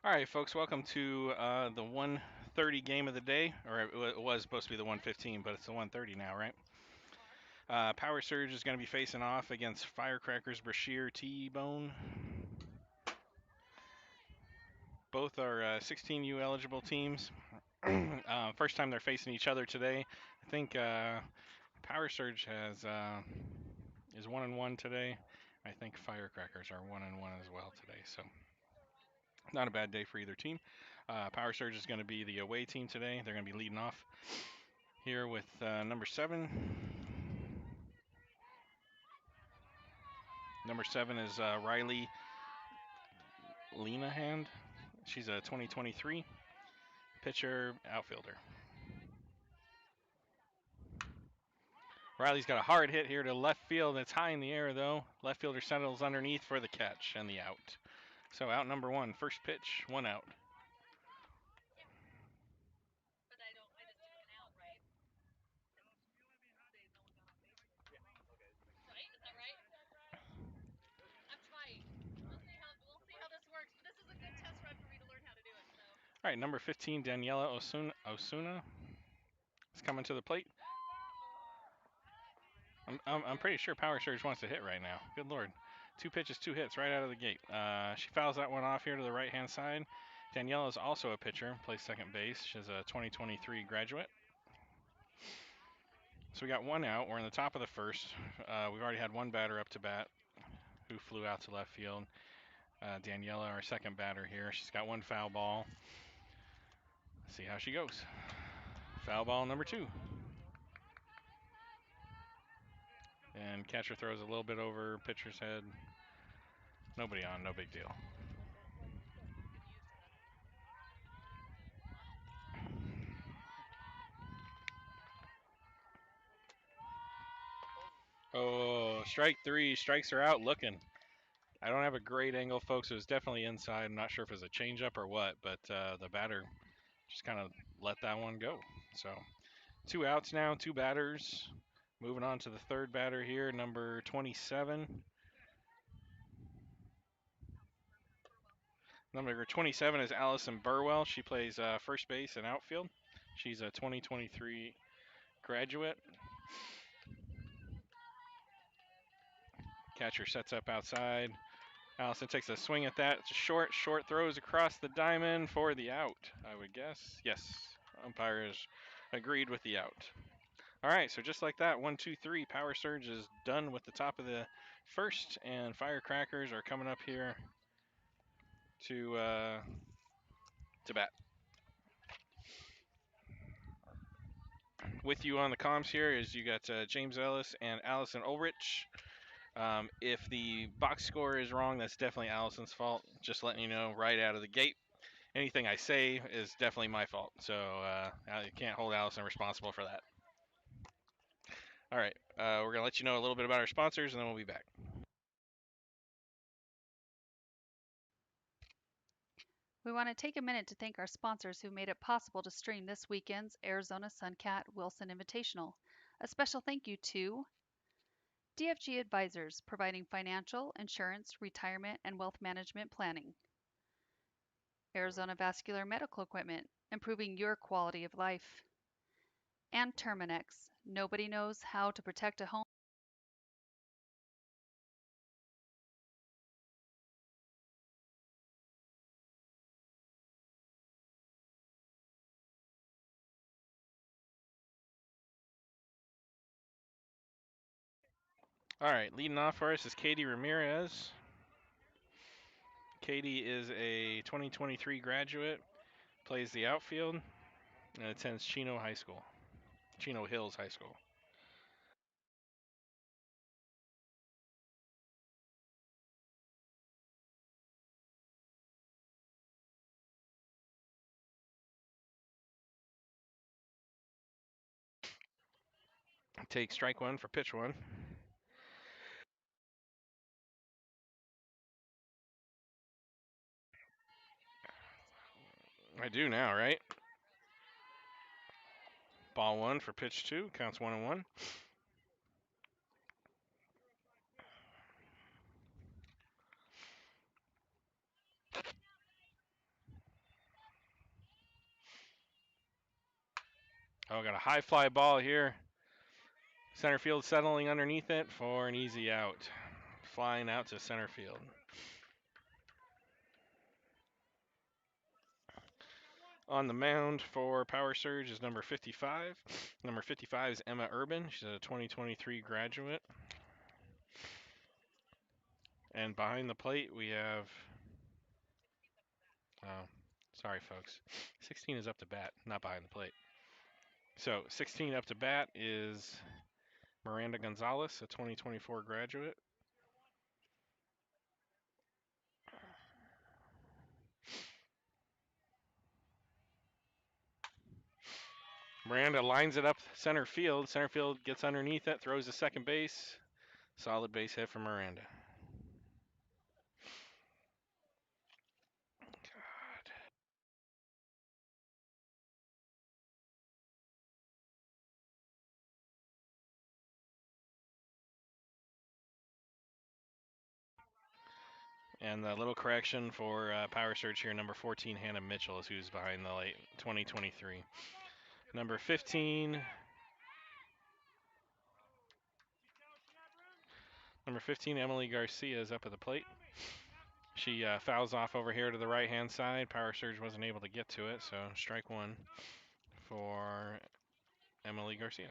All right, folks, welcome to the 1:30 game of the day, or it was supposed to be the 1:15, but it's the 1:30 now, right? Powersurge is going to be facing off against Firecrackers, Brasheer, TBONE. Both are 16U eligible teams. First time they're facing each other today. I think Powersurge is 1-1 today. I think Firecrackers are 1-1 as well today. So not a bad day for either team. Powersurge is going to be the away team today. They're going to be leading off here with number 7. Number 7 is Riley Leanahand. She's a 2023 pitcher, outfielder. Riley's got a hard hit here to left field. It's high in the air, though. Left fielder settles underneath for the catch and the out. So out number 1, first pitch, 1 out. All right, number 15, Daniela Osuna is coming to the plate. I'm pretty sure Powersurge wants to hit right now. Good Lord. 2 pitches, 2 hits right out of the gate. She fouls that one off here to the right-hand side. Daniela is also a pitcher, plays second base. She's a 2023 graduate. So we got 1 out. We're in the top of the first. We've already had 1 batter up to bat who flew out to left field. Daniela, our second batter here. She's got 1 foul ball. Let's see how she goes. Foul ball number 2. And catcher throws a little bit over pitcher's head. Nobody on, no big deal. Oh, strike 3. Strikes are out looking. I don't have a great angle, folks. It was definitely inside. I'm not sure if it was a changeup or what, but the batter just kind of let that one go. So 2 outs now, 2 batters. Moving on to the third batter here, number 27. Number 27 is Allison Burwell. She plays first base and outfield. She's a 2023 graduate. Catcher sets up outside. Allison takes a swing at that. It's a short throws across the diamond for the out, I would guess. Yes, umpires agreed with the out. All right, so just like that, 1, 2, 3, Powersurge is done with the top of the first, and Firecrackers are coming up here to bat. With you on the comms here is you got James Ellis and Allison Ulrich. If the box score is wrong, that's definitely Allison's fault. Just letting you know right out of the gate. Anything I say is definitely my fault. So I can't hold Allison responsible for that. All right. We're going to let you know a little bit about our sponsors, and then we'll be back. We want to take a minute to thank our sponsors who made it possible to stream this weekend's Arizona Suncat Wilson Invitational. A special thank you to DFG Advisors, providing financial, insurance, retirement, and wealth management planning. Arizona Vascular Medical Equipment, improving your quality of life. And Terminex, nobody knows how to protect a home. All right. Leading off for us is Katie Ramirez. Katie is a 2023 graduate, plays the outfield, and attends Chino Hills High School. Take strike 1 for pitch 1. I do now, right? Ball 1 for pitch 2. Counts 1-1. Oh, got a high fly ball here. Center field settling underneath it for an easy out. Flying out to center field. On the mound for Powersurge is number 55. Number 55 is Emma Urban. She's a 2023 graduate. And behind the plate we have, sorry folks, 16 is up to bat, not behind the plate. So 16 up to bat is Miranda Gonzalez, a 2024 graduate. Miranda lines it up center field. Center field gets underneath it, throws to second base. Solid base hit for Miranda. God. And the little correction for Powersurge here, number 14, Hannah Mitchell, is who's behind the light, 2023. Number 15, Emily Garcia is up at the plate. She fouls off over here to the right-hand side. Powersurge wasn't able to get to it, so strike one for Emily Garcia.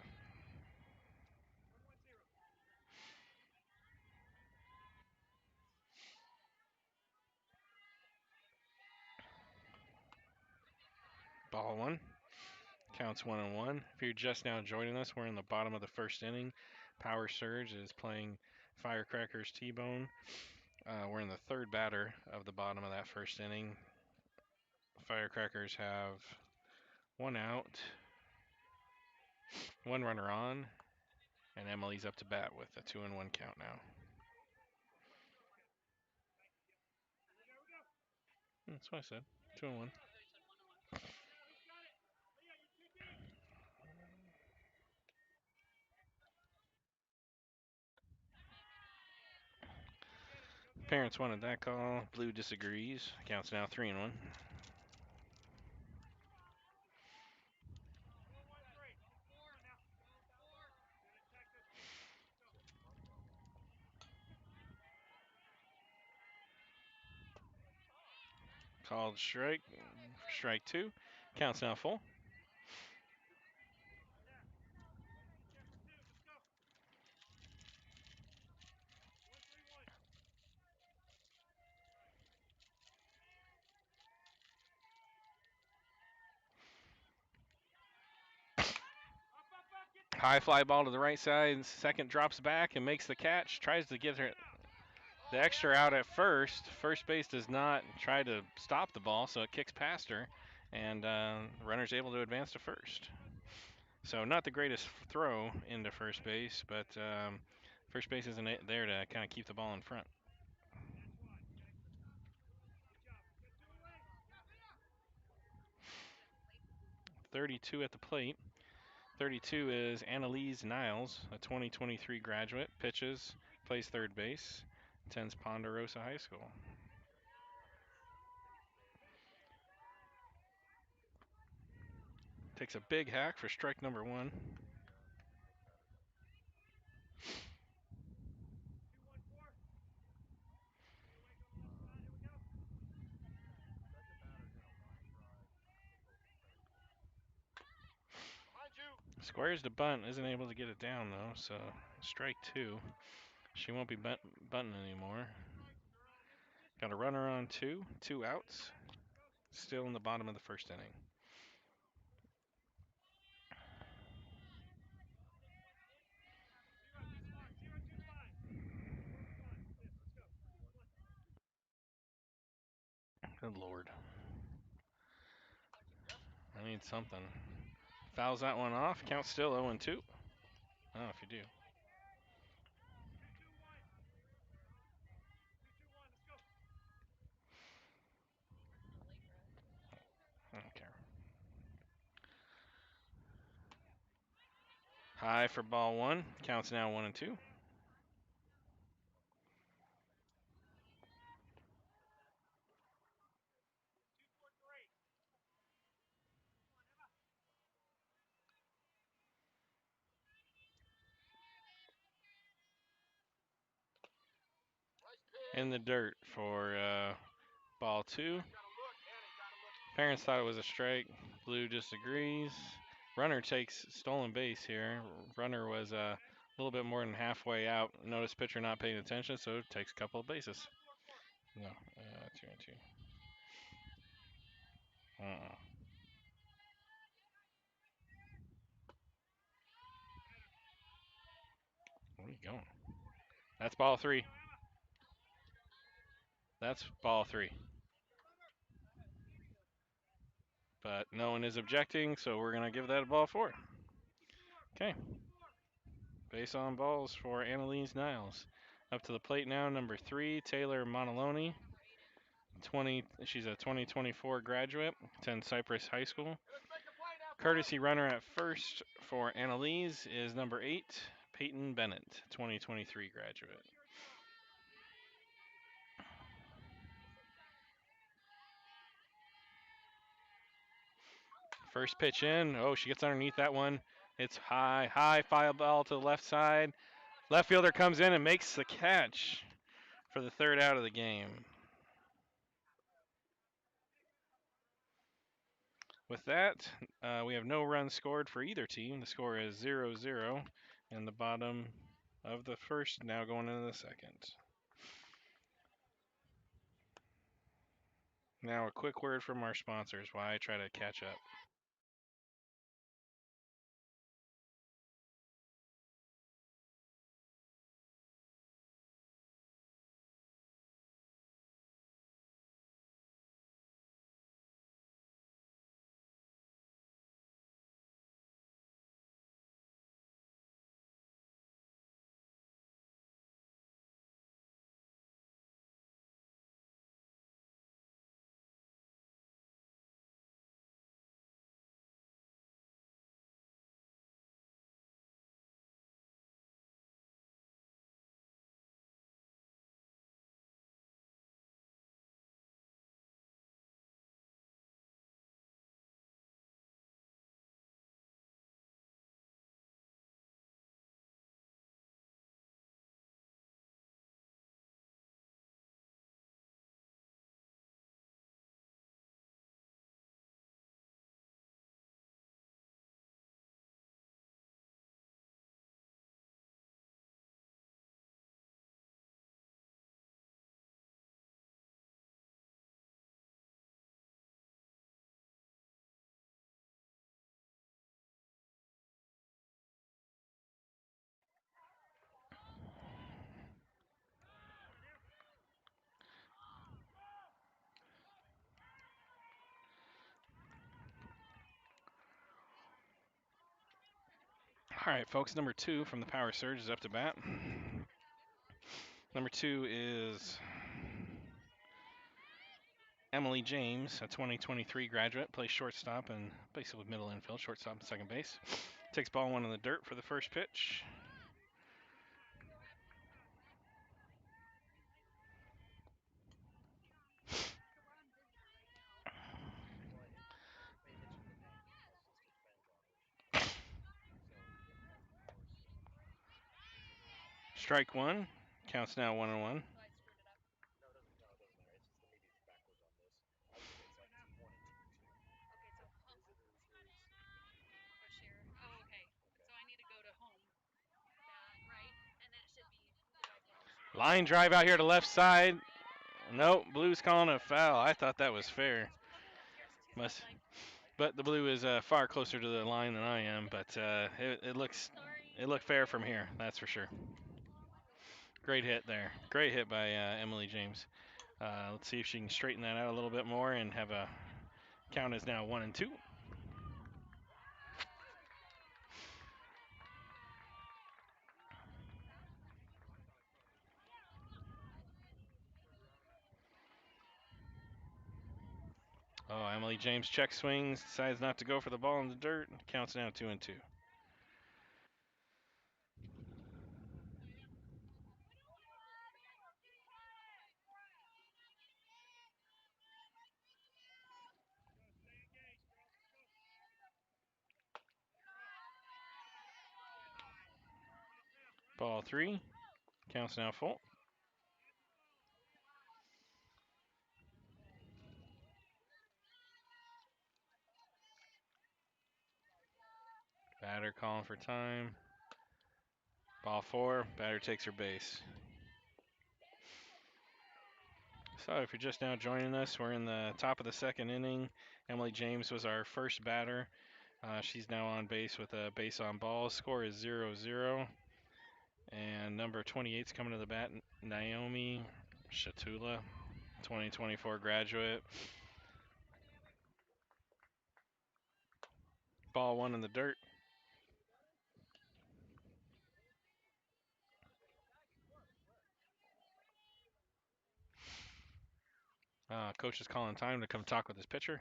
Ball one. Counts 1-1. If you're just now joining us, we're in the bottom of the first inning. Powersurge is playing Firecrackers TBONE. We're in the third batter of the bottom of that first inning. Firecrackers have one out, one runner on, and Emily's up to bat with a 2-1 count now. That's what I said. 2-1. Parents wanted that call. Blue disagrees. Counts now 3-1. Called strike. Strike two. Counts now full. High fly ball to the right side. Second drops back and makes the catch. Tries to get her the extra out at first. First base does not try to stop the ball, so it kicks past her, and runner's able to advance to first. So not the greatest throw into first base, but first base isn't there to kind of keep the ball in front. .32 at the plate. 32 is Annalise Niles, a 2023 graduate, pitches, plays third base, attends Ponderosa High School. Takes a big hack for strike number one. Squares to bunt, isn't able to get it down though, so strike two. She won't be bunting anymore. Got a runner on two outs. Still in the bottom of the first inning. Good Lord. I need something. Fouls that one off. Count still 0-2. I don't know if you do. I don't care. High for ball one. Counts now 1-2. in the dirt for ball 2. Parents thought it was a strike. Blue disagrees. Runner takes stolen base here. Runner was a little bit more than halfway out. Notice pitcher not paying attention, so takes a couple of bases. No, 2-2. Where are you going? That's ball 3. That's ball 3. But no one is objecting, so we're going to give that a ball 4. Okay. Base on balls for Annalise Niles. Up to the plate now, number 3, Taylor Montaloni. She's a 2024 graduate, attends Cypress High School. Courtesy runner at first for Annalise is number 8, Peyton Bennett, 2023 graduate. First pitch in. Oh, she gets underneath that one. It's high fly ball to the left side. Left fielder comes in and makes the catch for the 3rd out of the game. With that, we have no runs scored for either team. The score is 0-0 in the bottom of the 1st, now going into the 2nd. Now a quick word from our sponsors while I try to catch up. All right, folks, number 2 from the Powersurge is up to bat. Number 2 is Emily James, a 2023 graduate, plays shortstop and basically middle infield, shortstop and second base. Takes ball 1 in the dirt for the first pitch. Strike 1, counts now 1-1. Line drive out here to left side. Nope, Blue's calling a foul. I thought that was fair. But the Blue is far closer to the line than I am. But it looked fair from here. That's for sure. Great hit there. Great hit by Emily James. Let's see if she can straighten that out a little bit more and have a count is now 1-2. Oh, Emily James check swings, decides not to go for the ball in the dirt. Counts now 2-2. Ball 3. Counts now full. Batter calling for time. Ball 4. Batter takes her base. So if you're just now joining us, we're in the top of the second inning. Emily James was our first batter. She's now on base with a base on balls. Score is 0-0. And number 28's coming to the bat, Naomi Shatula, 2024 graduate. Ball 1 in the dirt. Coach is calling time to come talk with his pitcher.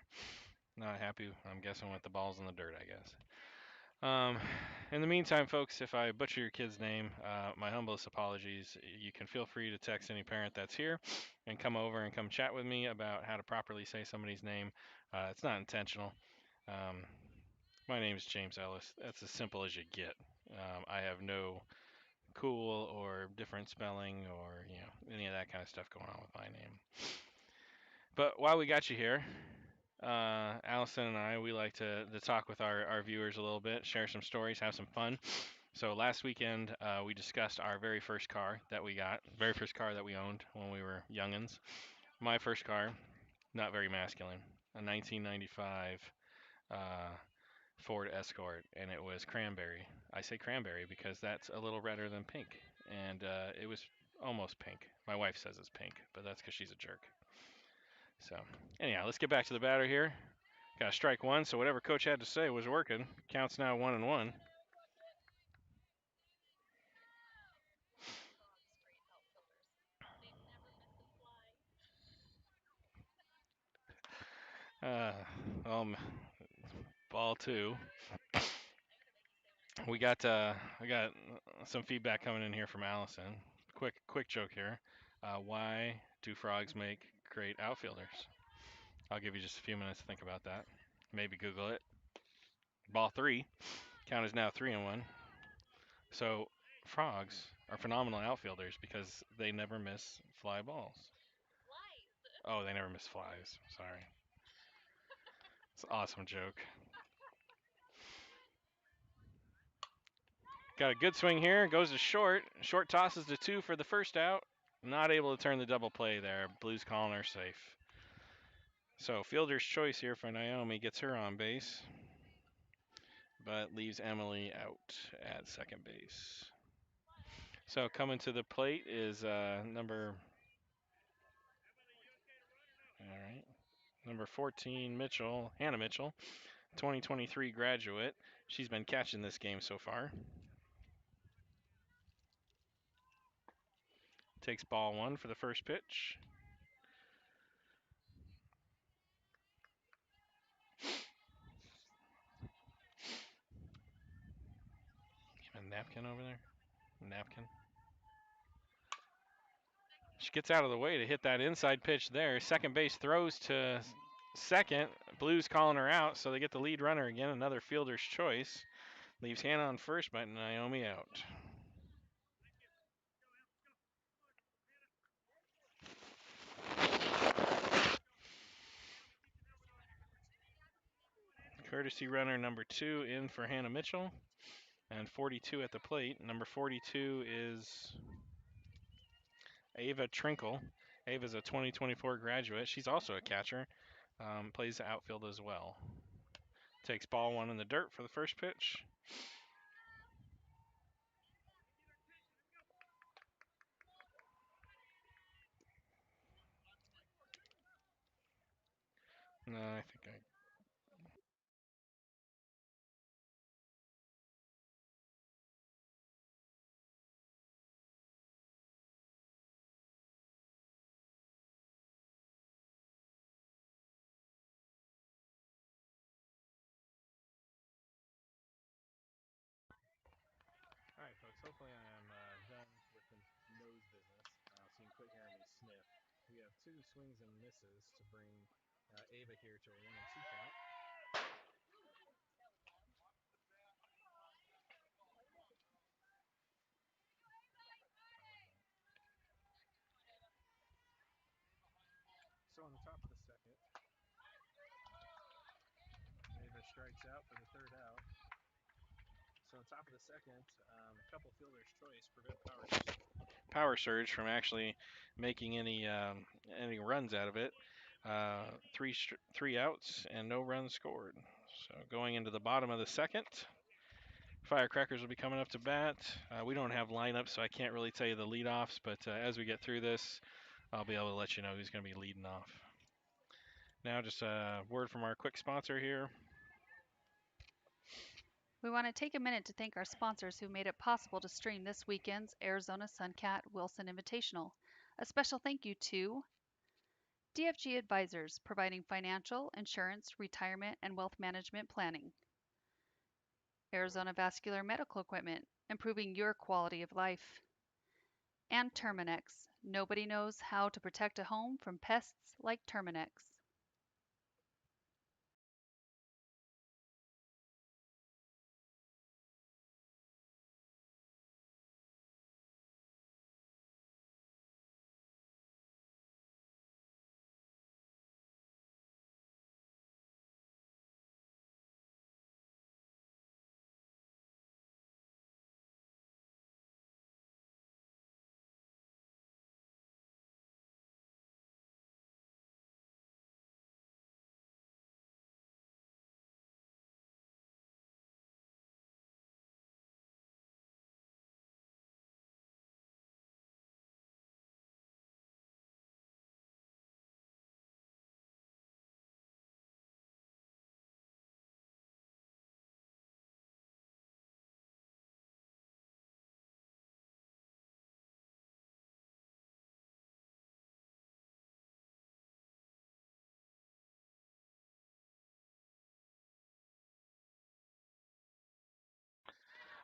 Not happy, I'm guessing, with the balls in the dirt, I guess. In the meantime, folks, if I butcher your kid's name, my humblest apologies. You can feel free to text any parent that's here and come over and come chat with me about how to properly say somebody's name. It's not intentional. Um, my name is James Ellis. That's as simple as you get. I have no cool or different spelling or any of that kind of stuff going on with my name. But while we got you here, Allison and I, we like to talk with our viewers a little bit, share some stories, have some fun. So last weekend, we discussed our very first car that we got, very first car that we owned when we were youngins. My first car, not very masculine, a 1995 Ford Escort, and it was cranberry. I say cranberry because that's a little redder than pink, and it was almost pink. My wife says it's pink, but that's because she's a jerk. So anyhow, let's get back to the batter here. Got a strike 1, so whatever coach had to say was working. Counts now 1-1. Uh, um, ball 2. I got some feedback coming in here from Allison. Quick joke here. Why do frogs make great outfielders? I'll give you just a few minutes to think about that. Maybe Google it. Ball 3. Count is now 3-1. So frogs are phenomenal outfielders because they never miss fly balls. Oh, they never miss flies. Sorry. It's an awesome joke. Got a good swing here. Goes to short. Short tosses to 2 for the first out. Not able to turn the double play there. Blues calling her safe. So fielder's choice here for Naomi gets her on base, but leaves Emily out at second base. So coming to the plate is number 14 Mitchell, Hannah Mitchell, 2023 graduate. She's been catching this game so far. Takes ball 1 for the first pitch. A napkin over there? Napkin. She gets out of the way to hit that inside pitch there. Second base throws to second. Blues calling her out, so they get the lead runner again. Another fielder's choice. Leaves Hannah on first, but Naomi out. Courtesy runner number 2 in for Hannah Mitchell. And 42 at the plate. Number 42 is Ava Trinkle. Ava's a 2024 graduate. She's also a catcher. Plays the outfield as well. Takes ball 1 in the dirt for the first pitch. No, I think I All right, folks. Hopefully, I am done with the nose business, so you can quit hearing me sniff. We have 2 swings and misses to bring Ava here to a 1-2 count. So on the top of the second, Ava strikes out for the third out. top of the second, a couple fielders' choice prevent Powersurge from actually making any runs out of it. Three outs and no runs scored. So going into the bottom of the second, Firecrackers will be coming up to bat. We don't have lineups, so I can't really tell you the leadoffs, but as we get through this, I'll be able to let you know who's going to be leading off. Now, just a word from our quick sponsor here. We want to take a minute to thank our sponsors who made it possible to stream this weekend's Arizona Suncat Wilson Invitational. A special thank you to DFG Advisors, providing financial, insurance, retirement, and wealth management planning. Arizona Vascular Medical Equipment, improving your quality of life. And Terminex, nobody knows how to protect a home from pests like Terminex.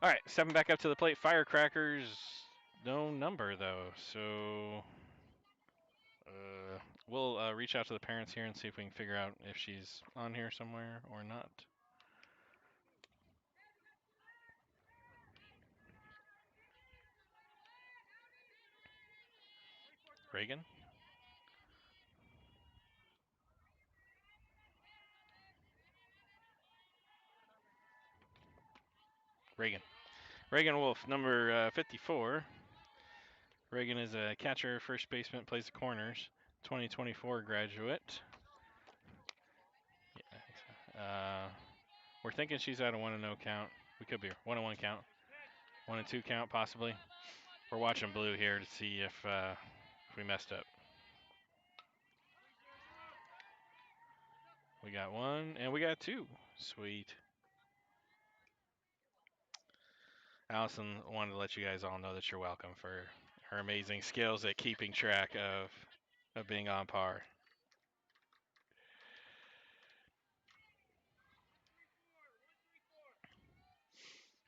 All right, stepping back up to the plate, Firecrackers. No number, though, so we'll reach out to the parents here and see if we can figure out if she's on here somewhere or not. Reagan? Reagan. Reagan Wolf, number 54. Reagan is a catcher, first baseman, plays the corners. 2024 graduate. Yeah, we're thinking she's at a 1-0 count. We could be 1-1 count. 1-2 count, possibly. We're watching blue here to see if we messed up. We got one, and we got two. Sweet. Allison wanted to let you guys all know that you're welcome for her amazing skills at keeping track of being on par.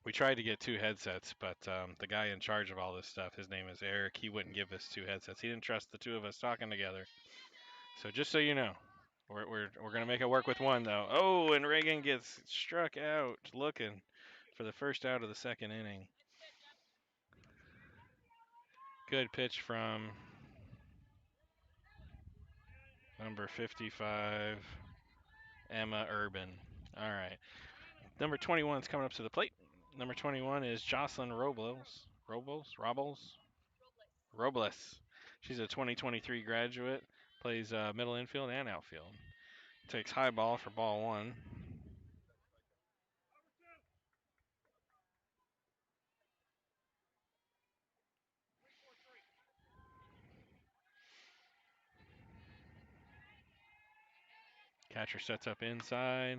We tried to get two headsets, but the guy in charge of all this stuff, his name is Eric, he wouldn't give us two headsets. He didn't trust the two of us talking together. So just so you know, we're gonna make it work with one though. Oh, and Reagan gets struck out looking for the first out of the second inning. Good pitch from number 55, Emma Urban. All right. Number 21 is coming up to the plate. Number 21 is Jocelyn Robles. Robles. She's a 2023 graduate. Plays middle infield and outfield. Takes high ball for ball one. Catcher sets up inside.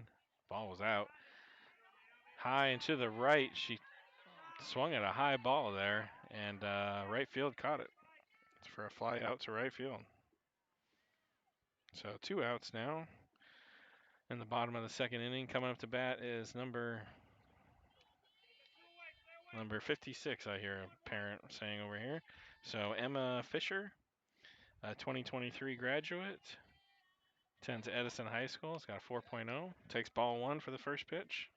Ball was out. High and to the right. She swung at a high ball there, and right field caught it. It's for a fly out to right field. So 2 outs now. In the bottom of the second inning, coming up to bat is number 56, I hear a parent saying over here. So Emma Fisher, a 2023 graduate, attends Edison High School. It's got a 4.0. Takes ball one for the first pitch.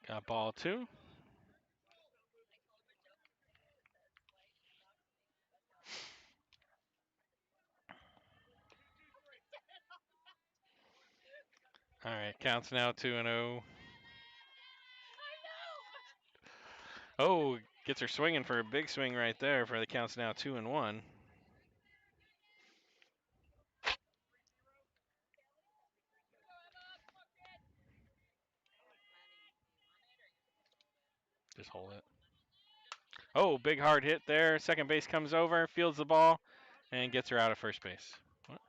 Got ball 2. All right, counts now 2-0. Oh, gets her swinging for a big swing right there for the counts now 2-1. Just hold it. Oh, big hard hit there. Second base comes over, fields the ball, and gets her out of first base. What?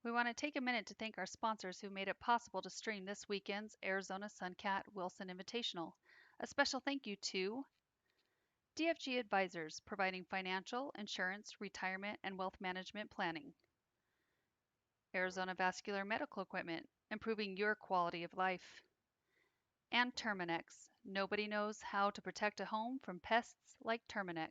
We want to take a minute to thank our sponsors who made it possible to stream this weekend's Arizona Suncat Wilson Invitational. A special thank you to DFG Advisors, providing financial, insurance, retirement, and wealth management planning. Arizona Vascular Medical Equipment, improving your quality of life. And Terminex, nobody knows how to protect a home from pests like Terminex.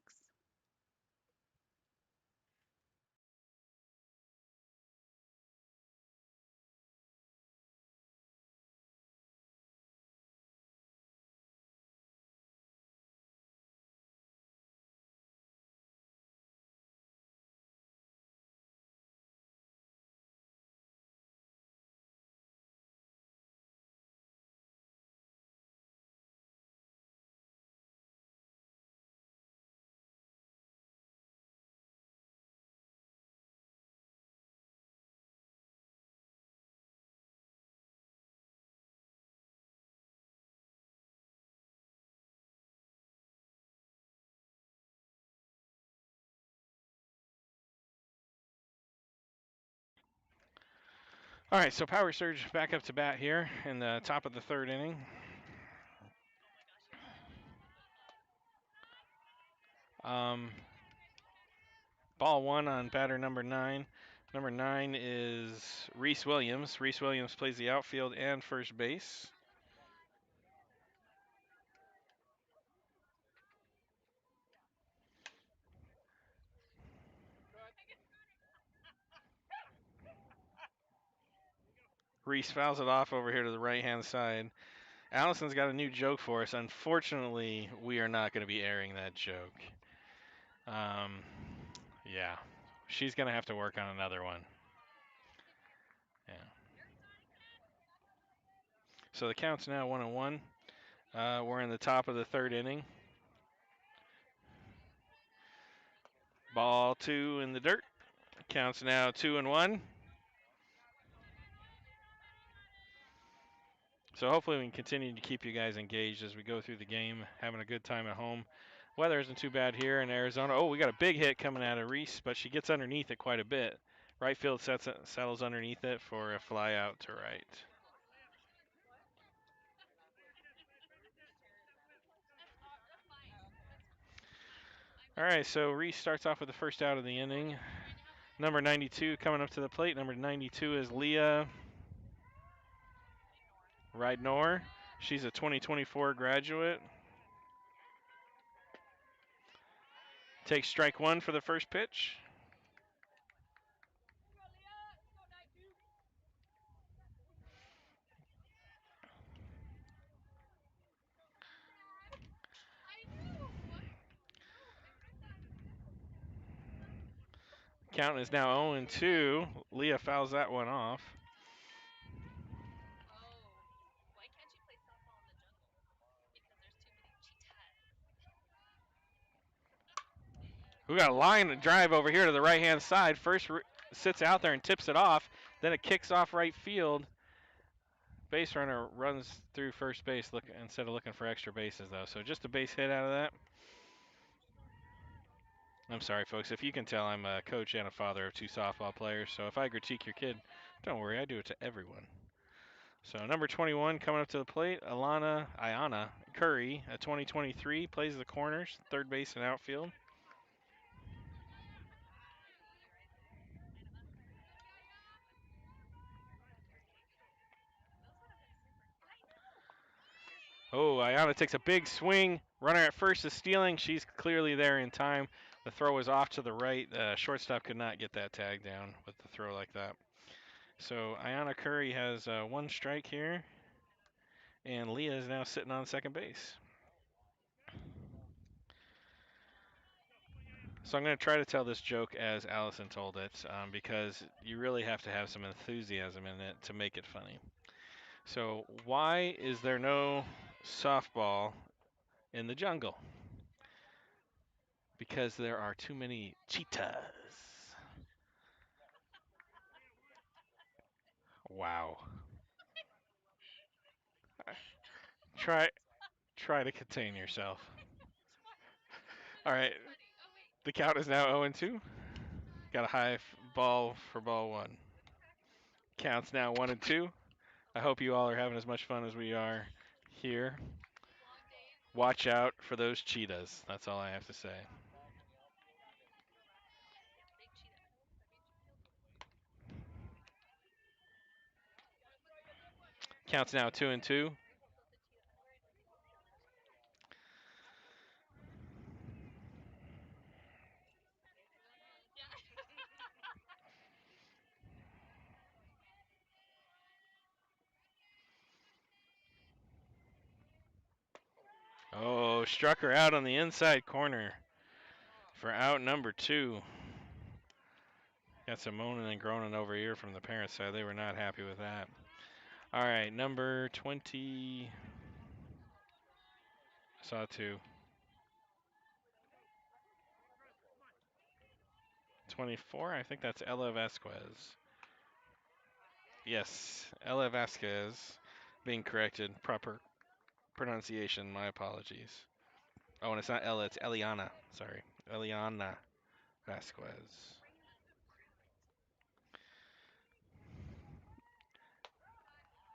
All right, so Powersurge back up to bat here in the top of the third inning. Um, Ball 1 on batter number 9. Number 9 is Reese Williams. Reese Williams plays the outfield and first base. Reese fouls it off over here to the right-hand side. Allison's got a new joke for us. Unfortunately, we are not going to be airing that joke. Yeah, she's going to have to work on another one. Yeah. So the count's now 1-1. We're in the top of the third inning. Ball 2 in the dirt. Counts now 2-1. So hopefully we can continue to keep you guys engaged as we go through the game, having a good time at home. Weather isn't too bad here in Arizona. Oh, we got a big hit coming out of Reese, but she gets underneath it quite a bit. Right field settles underneath it for a fly out to right. All right, so Reese starts off with the first out of the inning. Number 92 coming up to the plate. Number 92 is Leah Rydnor. She's a 2024 graduate. Takes strike 1 for the first pitch. Count is now 0-2. Leah fouls that one off. We got a line drive over here to the right-hand side. First sits out there and tips it off. Then it kicks off right field. Base runner runs through first base instead of looking for extra bases, though. So just a base hit out of that. I'm sorry, folks. If you can tell, I'm a coach and a father of 2 softball players. So if I critique your kid, don't worry. I do it to everyone. So number 21 coming up to the plate, Ayana Curry, a 2023, plays the corners, third base and outfield. Oh, Ayana takes a big swing. Runner at first is stealing. She's clearly there in time. The throw was off to the right. Shortstop could not get that tag down with the throw like that. So Ayana Curry has one strike here, and Leah is now sitting on second base. So I'm going to try to tell this joke as Allison told it, because you really have to have some enthusiasm in it to make it funny. So why is there no softball in the jungle? Because there are too many cheetahs. Wow. Try try to contain yourself. All right. The count is now 0-2. Got a high ball for ball one. Counts now 1-2. I hope you all are having as much fun as we are here. Watch out for those cheetahs. That's all I have to say. Counts now 2-2. Oh, struck her out on the inside corner for out number 2. Got some moaning and groaning over here from the parents' side. They were not happy with that. All right, number 20. Saw 2. 24, I think that's Ella Vasquez. Yes, Ella Vasquez being corrected. Proper pronunciation. My apologies. Oh, and it's not Ella, it's Eliana. Sorry. Eliana Vasquez.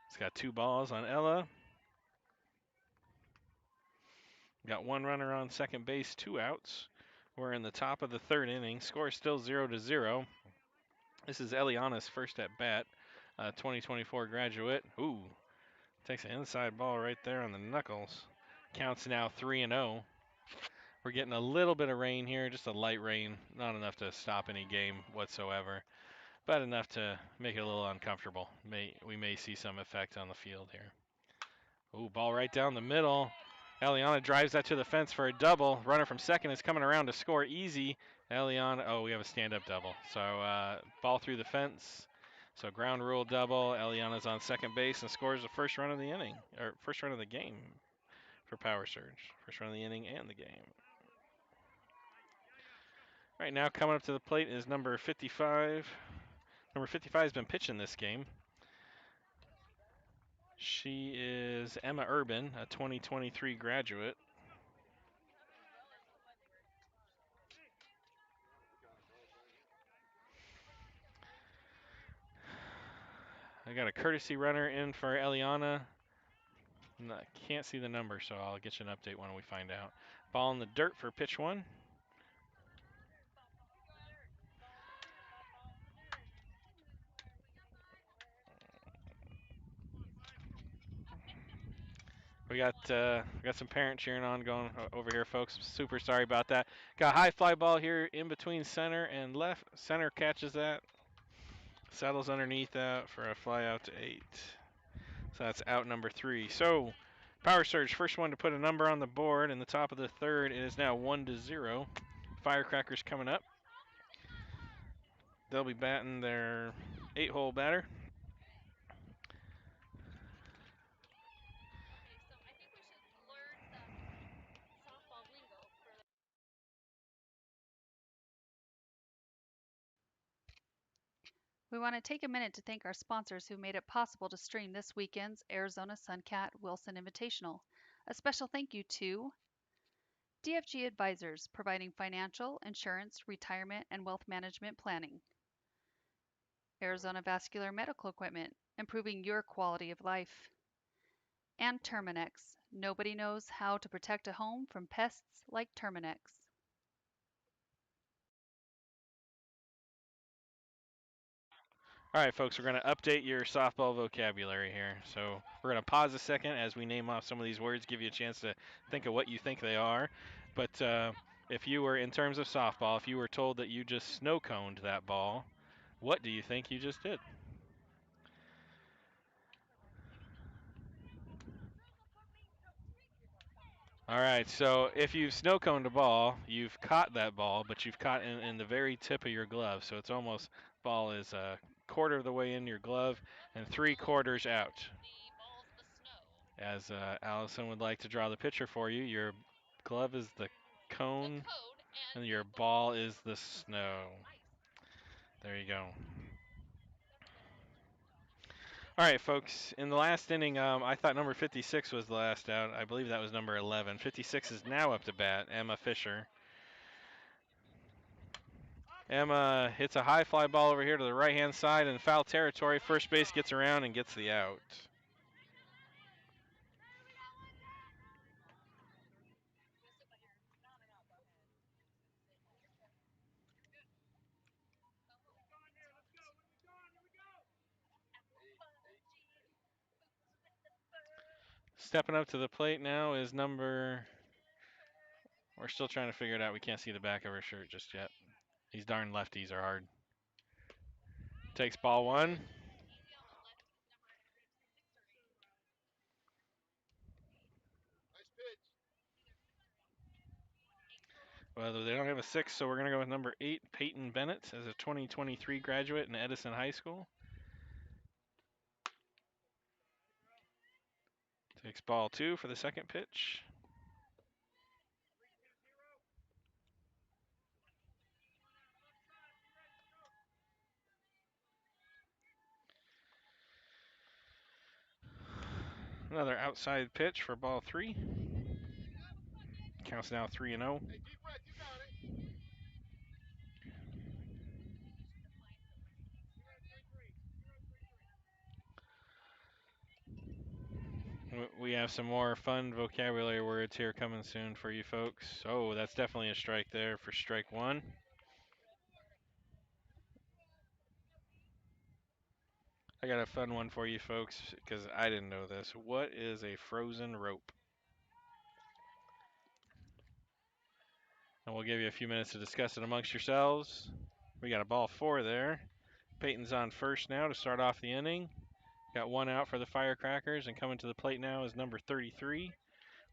It's got 2 balls on Ella. Got 1 runner on second base, 2 outs. We're in the top of the 3rd inning. Score still 0-0. This is Eliana's first at bat. 2024 graduate. Ooh, takes an inside ball right there on the knuckles. Counts now 3-0. We're getting a little bit of rain here, just a light rain, not enough to stop any game whatsoever, but enough to make it a little uncomfortable. We may see some effect on the field here. Ooh, ball right down the middle. Eliana drives that to the fence for a double. Runner from second is coming around to score easy. Eliana, oh, we have a stand-up double. So ball through the fence. So ground rule double. Eliana's on second base and scores the first run of the inning, or first run of the game for Powersurge. First run of the inning and the game. Right now, coming up to the plate is number 55. Number 55 has been pitching this game. She is Emma Urban, a 2023 graduate. I got a courtesy runner in for Eliana. Can't see the number, so I'll get you an update when we find out. Ball in the dirt for pitch 1. We got some parent cheering on going over here, folks. Super sorry about that. Got a high fly ball here in between center and left. Center catches that. Settles underneath that for a fly out to 8. So that's out number 3. So Powersurge, first one to put a number on the board in the top of the 3rd. It is now 1-0. Firecrackers coming up. They'll be batting their 8-hole batter. We want to take a minute to thank our sponsors who made it possible to stream this weekend's Arizona Suncat Wilson Invitational. A special thank you to DFG Advisors, providing financial, insurance, retirement, and wealth management planning. Arizona Vascular Medical Equipment, improving your quality of life. And Terminex. Nobody knows how to protect a home from pests like Terminex. All right, folks, we're going to update your softball vocabulary here. So we're going to pause a second as we name off some of these words, give you a chance to think of what you think they are. But if you were, in terms of softball, if you were told that you just snow coned that ball, what do you think you just did? All right, so if you've snow coned a ball, you've caught that ball, but you've caught in the very tip of your glove. So it's almost, ball is a quarter of the way in your glove and 3/4 out. As Allison would like to draw the picture for you, your glove is the cone and your ball is the snow. There you go. All right, folks. In the last inning, I thought number 56 was the last out. I believe that was number 11. 56 is now up to bat, Emma Fisher. Emma hits a high fly ball over here to the right-hand side in foul territory. First base gets around and gets the out. Stepping up to the plate now is number... We're still trying to figure it out. We can't see the back of her shirt just yet. These darn lefties are hard. Takes ball one. Well, they don't have a 6, so we're going to go with number 8, Peyton Bennett, as a 2023 graduate in Edison High School. Takes ball 2 for the second pitch. Another outside pitch for ball 3. Counts now 3-0. We have some more fun vocabulary words here coming soon for you folks. Oh, that's definitely a strike there for strike 1. I got a fun one for you folks because I didn't know this. What is a frozen rope? And we'll give you a few minutes to discuss it amongst yourselves. We got a ball 4 there. Peyton's on first now to start off the inning. Got one out for the Firecrackers, and coming to the plate now is number 33.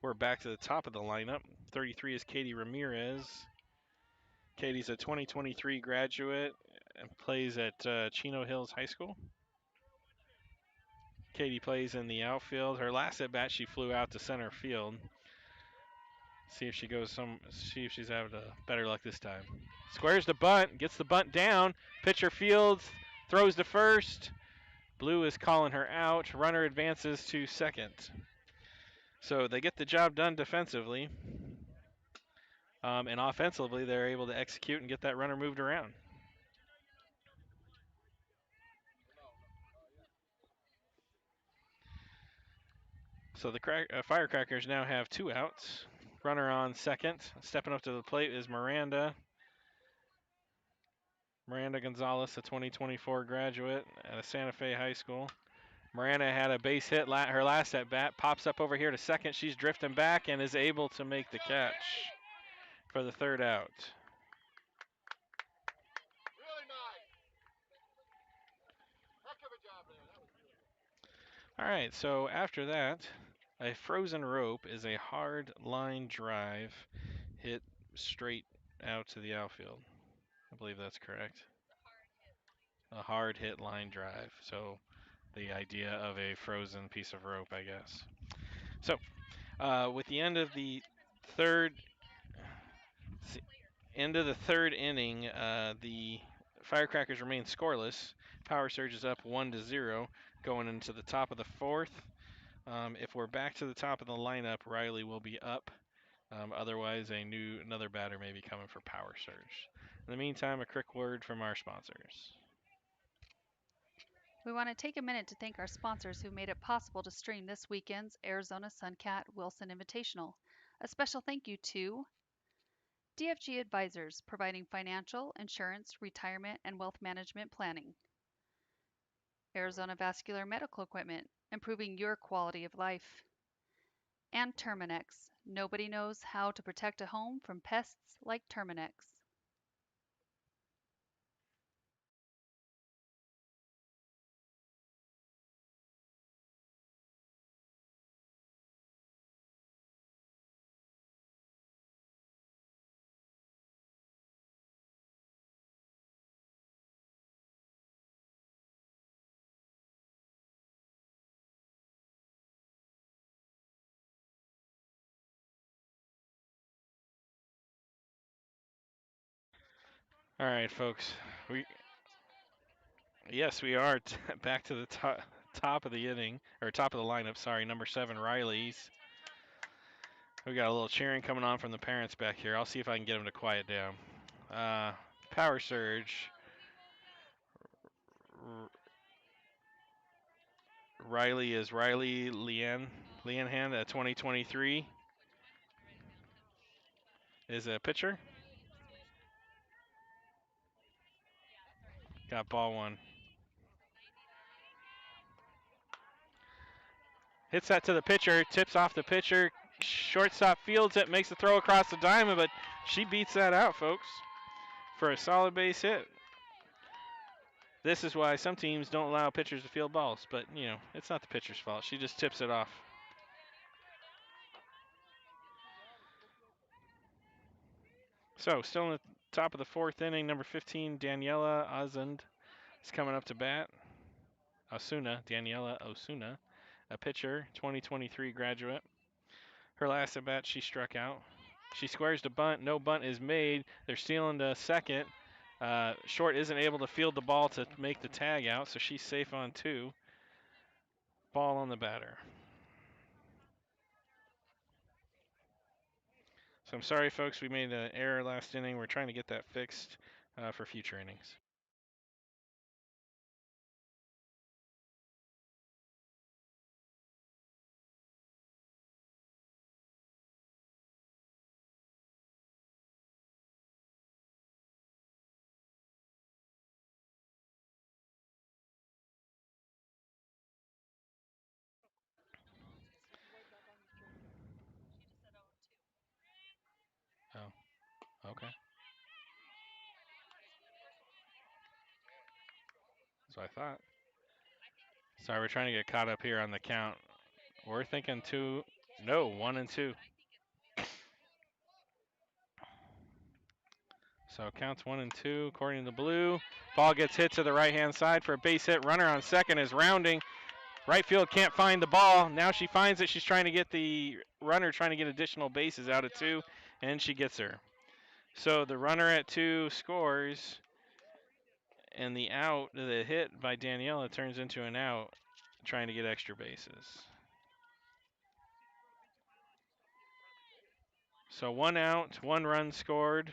We're back to the top of the lineup. 33 is Katie Ramirez. Katie's a 2023 graduate and plays at Chino Hills High School. Katie plays in the outfield. Her last at bat, she flew out to center field. See if she goes see if she's having better luck this time. Squares the bunt, gets the bunt down. Pitcher fields, throws to first. Blue is calling her out. Runner advances to second. So they get the job done defensively. And offensively, they're able to execute and get that runner moved around. So the Firecrackers now have 2 outs. Runner on second. Stepping up to the plate is Miranda. Miranda Gonzalez, a 2024 graduate at a Santa Fe High School. Miranda had a base hit her last at bat. Pops up over here to second. She's drifting back and is able to make the catch for the 3rd out. All right, so after that, a frozen rope is a hard line drive hit straight out to the outfield. I believe that's correct. A hard hit line drive. So the idea of a frozen piece of rope, I guess. So with the end of the third inning, the Firecrackers remain scoreless. Powersurge is up 1-0 going into the top of the 4th. If we're back to the top of the lineup, Riley will be up. Otherwise, another batter may be coming for Powersurge. In the meantime, a quick word from our sponsors. We want to take a minute to thank our sponsors who made it possible to stream this weekend's Arizona Suncat Wilson Invitational. A special thank you to DFG Advisors, providing financial, insurance, retirement, and wealth management planning. Arizona Vascular Medical Equipment, improving your quality of life. And Terminex, nobody knows how to protect a home from pests like Terminex. All right, folks. We Yes, we are back to the top of the inning, or top of the lineup. Sorry, number 7, Riley's. We got a little cheering coming on from the parents back here. I'll see if I can get them to quiet down. Powersurge. Riley is Riley Leanhan, 2023, is a pitcher. Got ball 1. Hits that to the pitcher, tips off the pitcher. Shortstop fields it, makes the throw across the diamond, but she beats that out, folks, for a solid base hit. This is why some teams don't allow pitchers to field balls, but, it's not the pitcher's fault. She just tips it off. So, still in the top of the 4th inning, number 15, Daniela Ozund is coming up to bat. Daniela Osuna, a pitcher, 2023 graduate. Her last at bat, she struck out. She squares the bunt. No bunt is made. They're stealing to second. Short isn't able to field the ball to make the tag out, so she's safe on 2. Ball on the batter. So I'm sorry, folks. We made an error last inning. We're trying to get that fixed for future innings. Oh, okay. That's what I thought. Sorry, we're trying to get caught up here on the count. We're thinking 2. No, 1 and 2. So counts 1 and 2 according to the blue. Ball gets hit to the right-hand side for a base hit. Runner on second is rounding. Right field can't find the ball. Now she finds it. She's trying to get the runner, trying to get additional bases out of 2, and she gets her. So the runner at 2 scores, and the hit by Daniela turns into an out, trying to get extra bases. So 1 out, 1 run scored.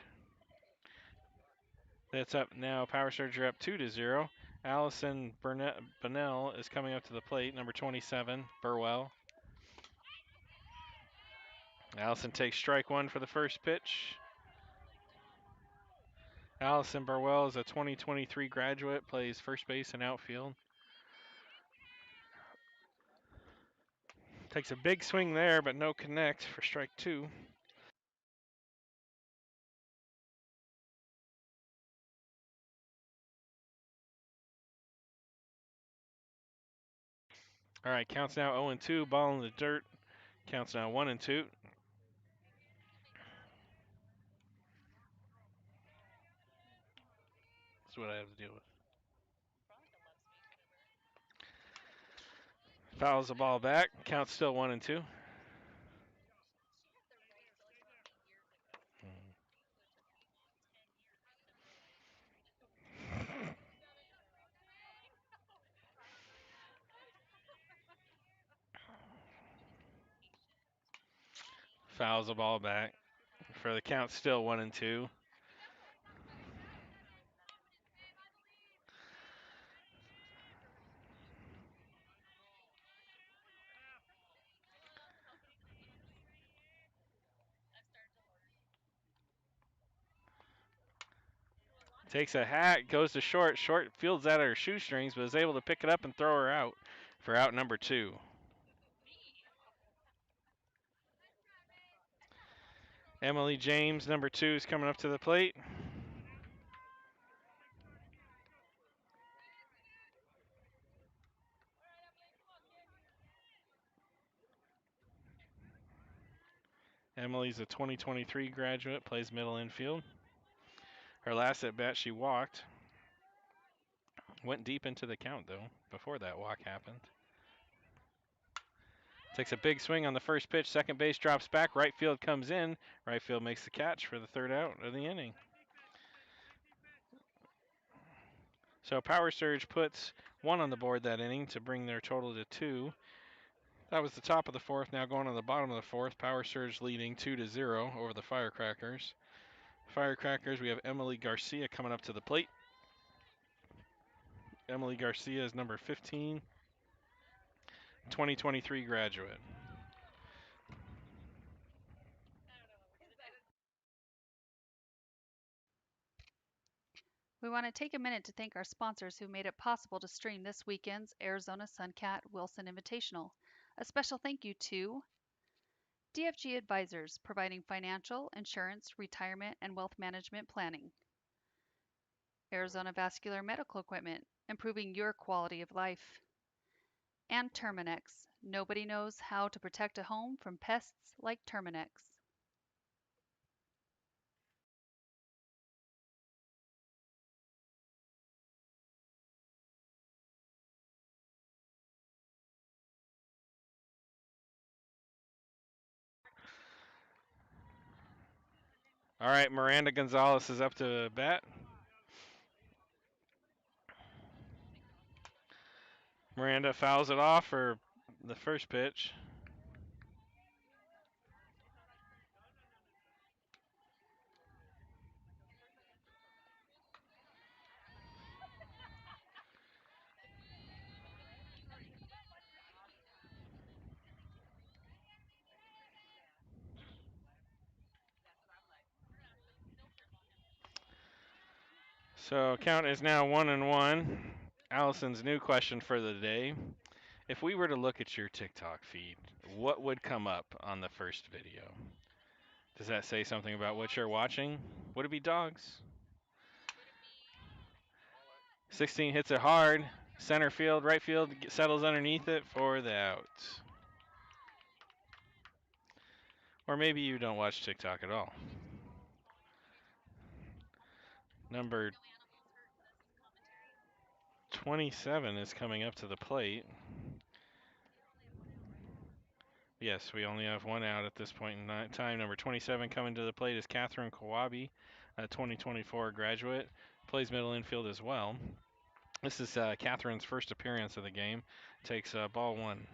That's up now. Powersurge are up 2-0. Allison Burnell is coming up to the plate, number 27, Burwell. Allison takes strike 1 for the first pitch. Allison Burwell is a 2023 graduate, plays first base and outfield. Takes a big swing there, but no connect for strike 2. All right, counts now 0-2, ball in the dirt. Counts now 1-2. That's what I have to deal with. Fouls the ball back. Counts still 1-2. Fouls the ball back. For the count still 1-2. Takes a hat, goes to short. Short fields out her shoestrings, but is able to pick it up and throw her out for out number 2. Emily James, number 2, is coming up to the plate. Emily's a 2023 graduate, plays middle infield. Her last at bat, she walked. Went deep into the count, though, before that walk happened. Takes a big swing on the first pitch. Second base drops back. Right field comes in. Right field makes the catch for the third out of the inning. So Powersurge puts 1 on the board that inning to bring their total to 2. That was the top of the fourth. Now going on the bottom of the fourth. Powersurge leading 2-0 over the Firecrackers. Firecrackers, we have Emily Garcia coming up to the plate. Emily Garcia is number 15, 2023 graduate. We want to take a minute to thank our sponsors who made it possible to stream this weekend's Arizona Suncat Wilson Invitational. A special thank you to DFG Advisors, providing financial, insurance, retirement, and wealth management planning. Arizona Vascular Medical Equipment, improving your quality of life. And Terminex, nobody knows how to protect a home from pests like Terminex. All right, Miranda Gonzalez is up to bat. Miranda fouls it off for the first pitch. So count is now 1-1. Allison's new question for the day. If we were to look at your TikTok feed, what would come up on the first video? Does that say something about what you're watching? Would it be dogs? 16 hits it hard. Center field, right field settles underneath it for the out. Or maybe you don't watch TikTok at all. Number 27 is coming up to the plate. Yes, we only have 1 out at this point in time. Number 27 coming to the plate is Catherine Kawabi, a 2024 graduate. Plays middle infield as well. This is Catherine's first appearance of the game. Takes ball 1.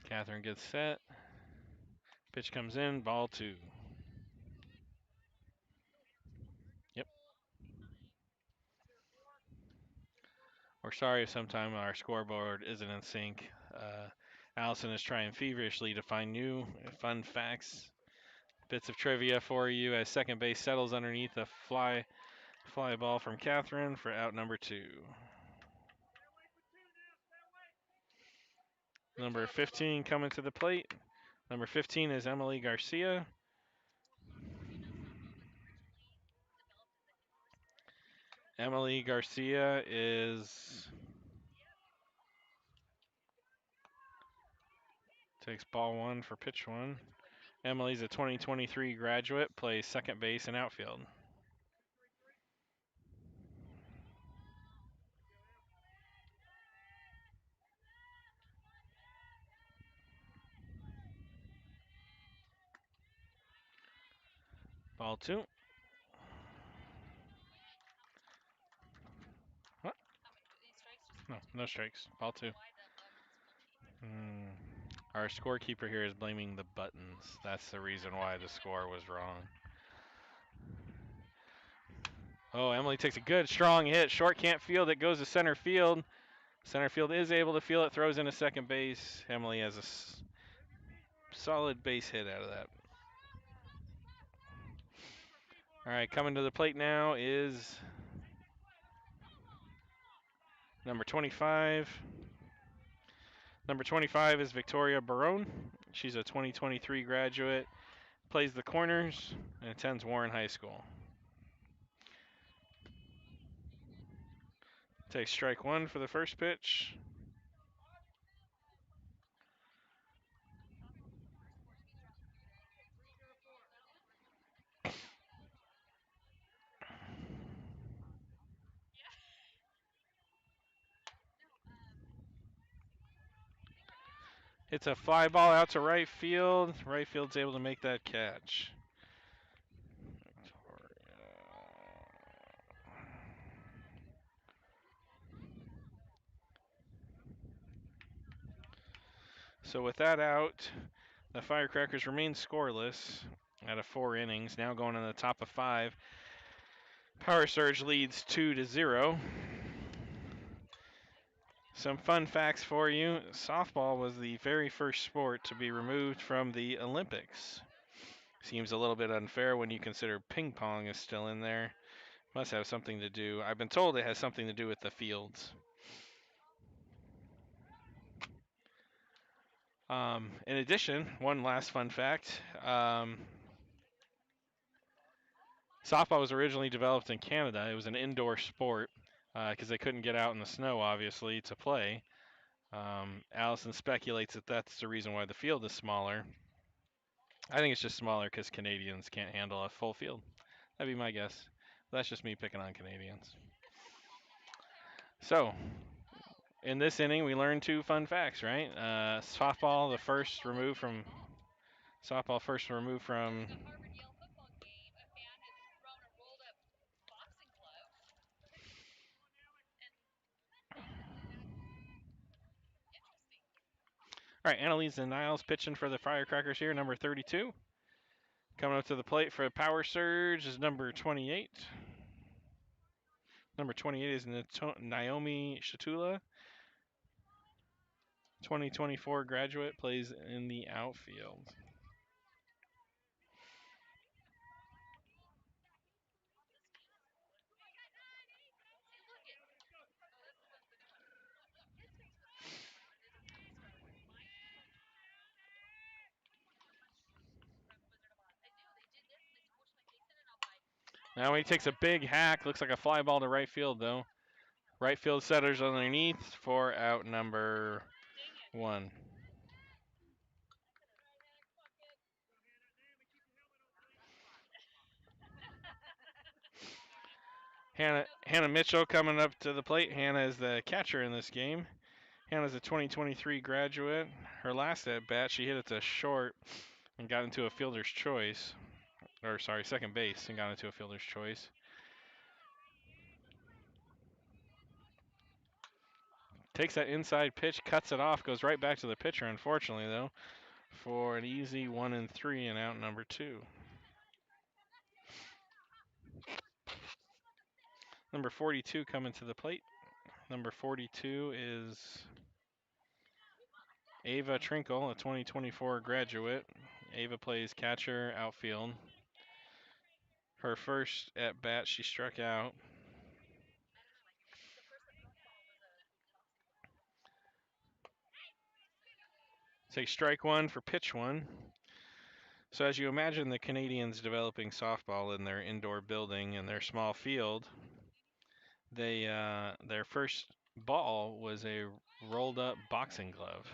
Catherine gets set. Pitch comes in, ball 2. Yep. We're sorry if sometime our scoreboard isn't in sync. Allison is trying feverishly to find new fun facts, bits of trivia for you as second base settles underneath a fly ball from Catherine for out number 2. Number 15 coming to the plate. Number 15 is Emily Garcia. Emily Garcia takes ball 1 for pitch 1. Emily's a 2023 graduate, plays second base and outfield. Ball 2. What? No strikes. Ball 2. Our scorekeeper here is blaming the buttons. That's the reason why the score was wrong. Oh, Emily takes a good, strong hit. Short can't field it. Goes to center field. Center field is able to field it. Throws into second base. Emily has a solid base hit out of that. All right, coming to the plate now is number 25. Number 25 is Victoria Barone. She's a 2023 graduate. Plays the corners and attends Warren High School. Takes strike one for the first pitch. It's a fly ball out to right field. Right field's able to make that catch. So with that out, the Firecrackers remain scoreless out of 4 innings. Now going in the top of 5. Powersurge leads 2-0. Some fun facts for you. Softball was the very first sport to be removed from the Olympics. Seems a little bit unfair when you consider ping pong is still in there. Must have something to do. I've been told it has something to do with the fields. In addition, one last fun fact. Softball was originally developed in Canada. It was an indoor sport because they couldn't get out in the snow, obviously, to play. Allison speculates that that's the reason why the field is smaller. I think it's just smaller because Canadians can't handle a full field. That'd be my guess. That's just me picking on Canadians. So, in this inning, we learned 2 fun facts, right? Softball first removed from. All right, Annalise and Niles pitching for the Firecrackers here, number 32. Coming up to the plate for Powersurge is number 28. Number 28 is Naomi Shatula. 2024 graduate, plays in the outfield. Now he takes a big hack. Looks like a fly ball to right field, though. Right field setters underneath for out number 1. Hannah Mitchell coming up to the plate. Hannah is the catcher in this game. Hannah's a 2023 graduate. Her last at bat, she hit it to short and got into a fielder's choice. Or, sorry, second base and got into a fielder's choice. Takes that inside pitch, cuts it off, goes right back to the pitcher, unfortunately, though, for an easy 1-3 and out number 2. Number 42 coming to the plate. Number 42 is Ava Trinkle, a 2024 graduate. Ava plays catcher, outfield. Her first at bat, she struck out. Take strike 1 for pitch 1. So as you imagine the Canadians developing softball in their indoor building and their small field, they their first ball was a rolled up boxing glove.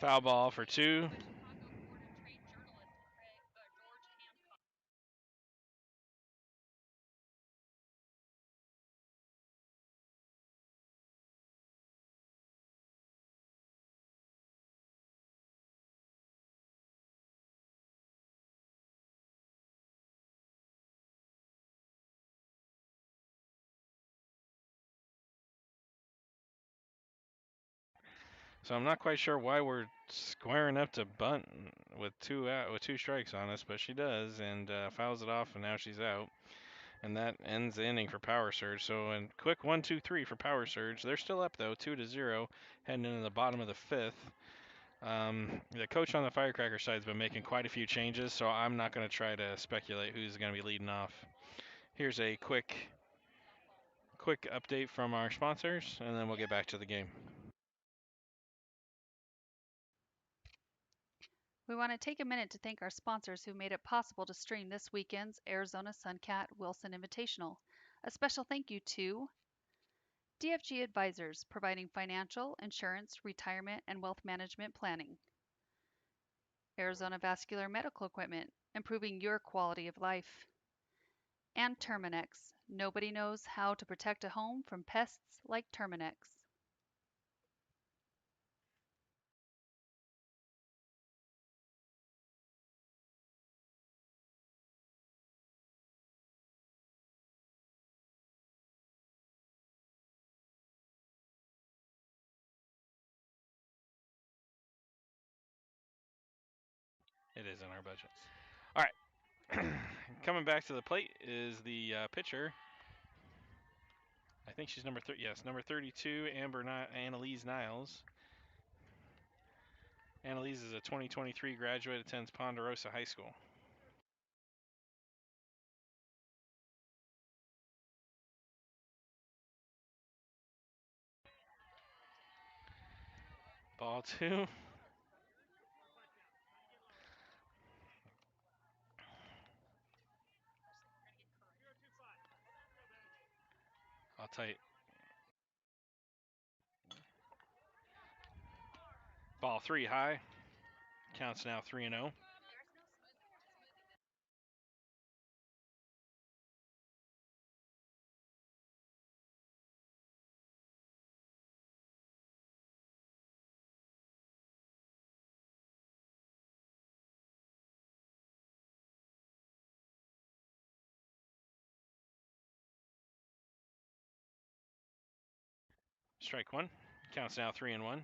Foul ball for 2. So I'm not quite sure why we're squaring up to bunt with two strikes on us, but she does, and fouls it off, and now she's out. And that ends the inning for Powersurge. So a quick 1-2-3 for Powersurge. They're still up though, 2-0, heading into the bottom of the fifth. The coach on the Firecracker side has been making quite a few changes, so I'm not going to try to speculate who's going to be leading off. Here's a quick update from our sponsors, and then we'll get back to the game. We want to take a minute to thank our sponsors who made it possible to stream this weekend's Arizona Suncat Wilson Invitational. A special thank you to DFG Advisors, providing financial, insurance, retirement, and wealth management planning. Arizona Vascular Medical Equipment, improving your quality of life. And Terminex, nobody knows how to protect a home from pests like Terminex. It is in our budget. All right. Coming back to the plate is the pitcher. I think she's number 30. Yes, number 32, Annalise Niles. Annalise is a 2023 graduate, attends Ponderosa High School. Ball two. I'll tight. Ball three high. Counts now 3-0. Strike one. Counts now 3-1.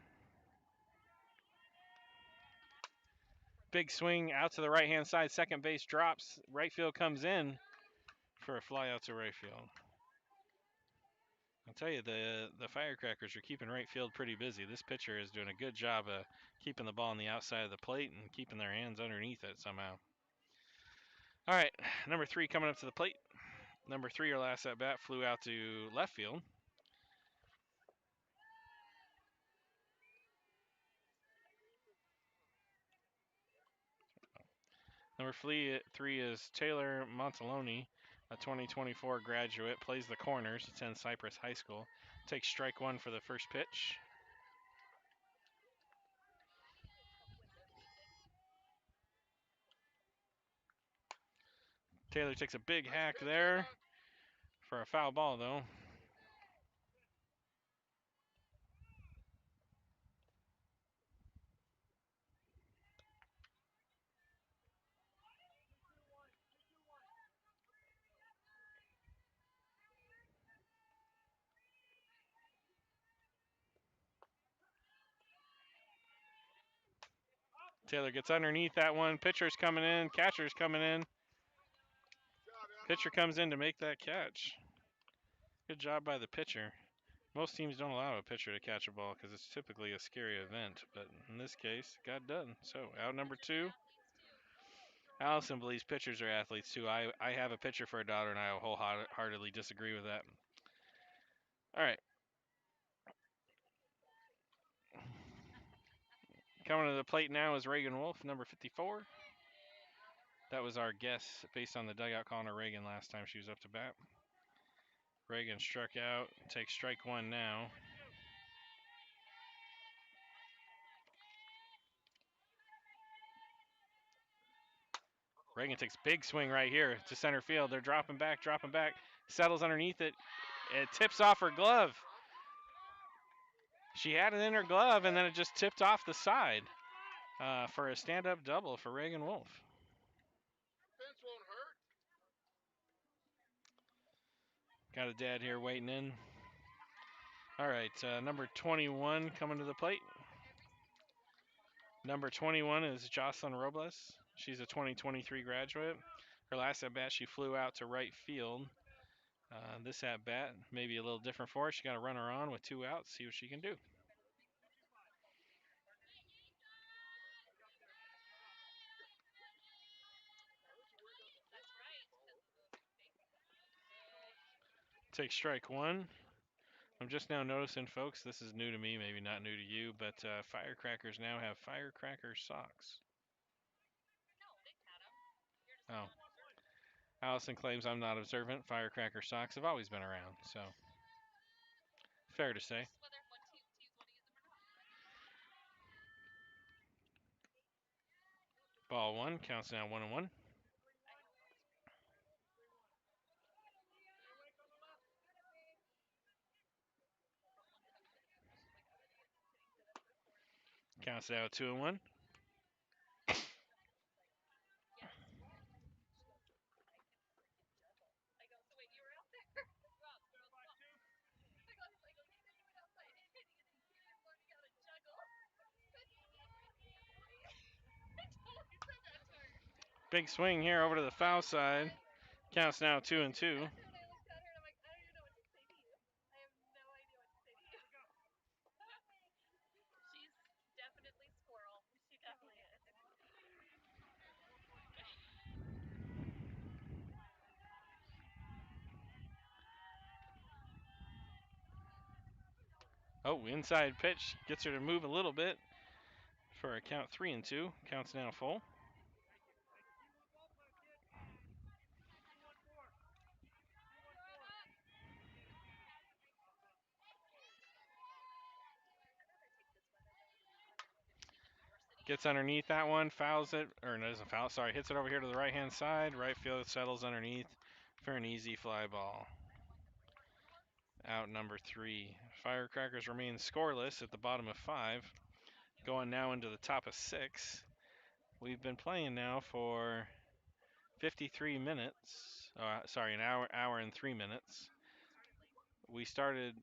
Big swing out to the right-hand side. Second base drops. Right field comes in for a fly out to right field. I'll tell you, the Firecrackers are keeping right field pretty busy. This pitcher is doing a good job of keeping the ball on the outside of the plate and keeping their hands underneath it somehow. All right, number 3 coming up to the plate. Number 3, her last at bat, flew out to left field. Number 3 is Taylor Montaloni, a 2024 graduate, plays the corners, attends Cypress High School. Takes strike one for the first pitch. Taylor takes a big hack there for a foul ball, though. Taylor gets underneath that one. Pitcher's coming in. Catcher's coming in. Pitcher comes in to make that catch. Good job by the pitcher. Most teams don't allow a pitcher to catch a ball because it's typically a scary event, but in this case, it got done. So, out number 2. Allison believes pitchers are athletes too. I have a pitcher for a daughter, and I wholeheartedly disagree with that. All right. Coming to the plate now is Reagan Wolf, number 54. That was our guess based on the dugout calling her Reagan last time she was up to bat. Reagan struck out, takes strike one now. Reagan takes big swing right here to center field. They're dropping back, settles underneath it. It tips off her glove. She had it in her glove, and then it just tipped off the side for a stand-up double for Reagan Wolf. Got a dad here waiting in. All right, number 21 coming to the plate. Number 21 is Jocelyn Robles. She's a 2023 graduate. Her last at bat, she flew out to right field. This at bat may be a little different for her. She got a runner on with 2 outs. See what she can do. Take strike 1. I'm just now noticing, folks, this is new to me, maybe not new to you, but Firecrackers now have Firecracker socks. Oh. Allison claims I'm not observant. Firecracker socks have always been around, so fair to say. Ball 1, counts now 1-1. Counts now 2-1. Big swing here over to the foul side. Counts now 2-2. Oh, inside pitch gets her to move a little bit for a count 3-2. Counts now full. Gets underneath that one, fouls it, or no, doesn't foul, sorry, hits it over here to the right-hand side. Right field settles underneath for an easy fly ball. Out number 3. Firecrackers remain scoreless at the bottom of 5. Going now into the top of 6. We've been playing now for 53 minutes. Sorry, an hour and 3 minutes. We started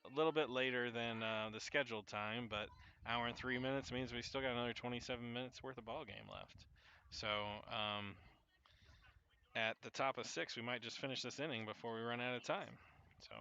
a little bit later than the scheduled time, but hour and 3 minutes means we still got another 27 minutes worth of ball game left. So at the top of 6, we might just finish this inning before we run out of time. So.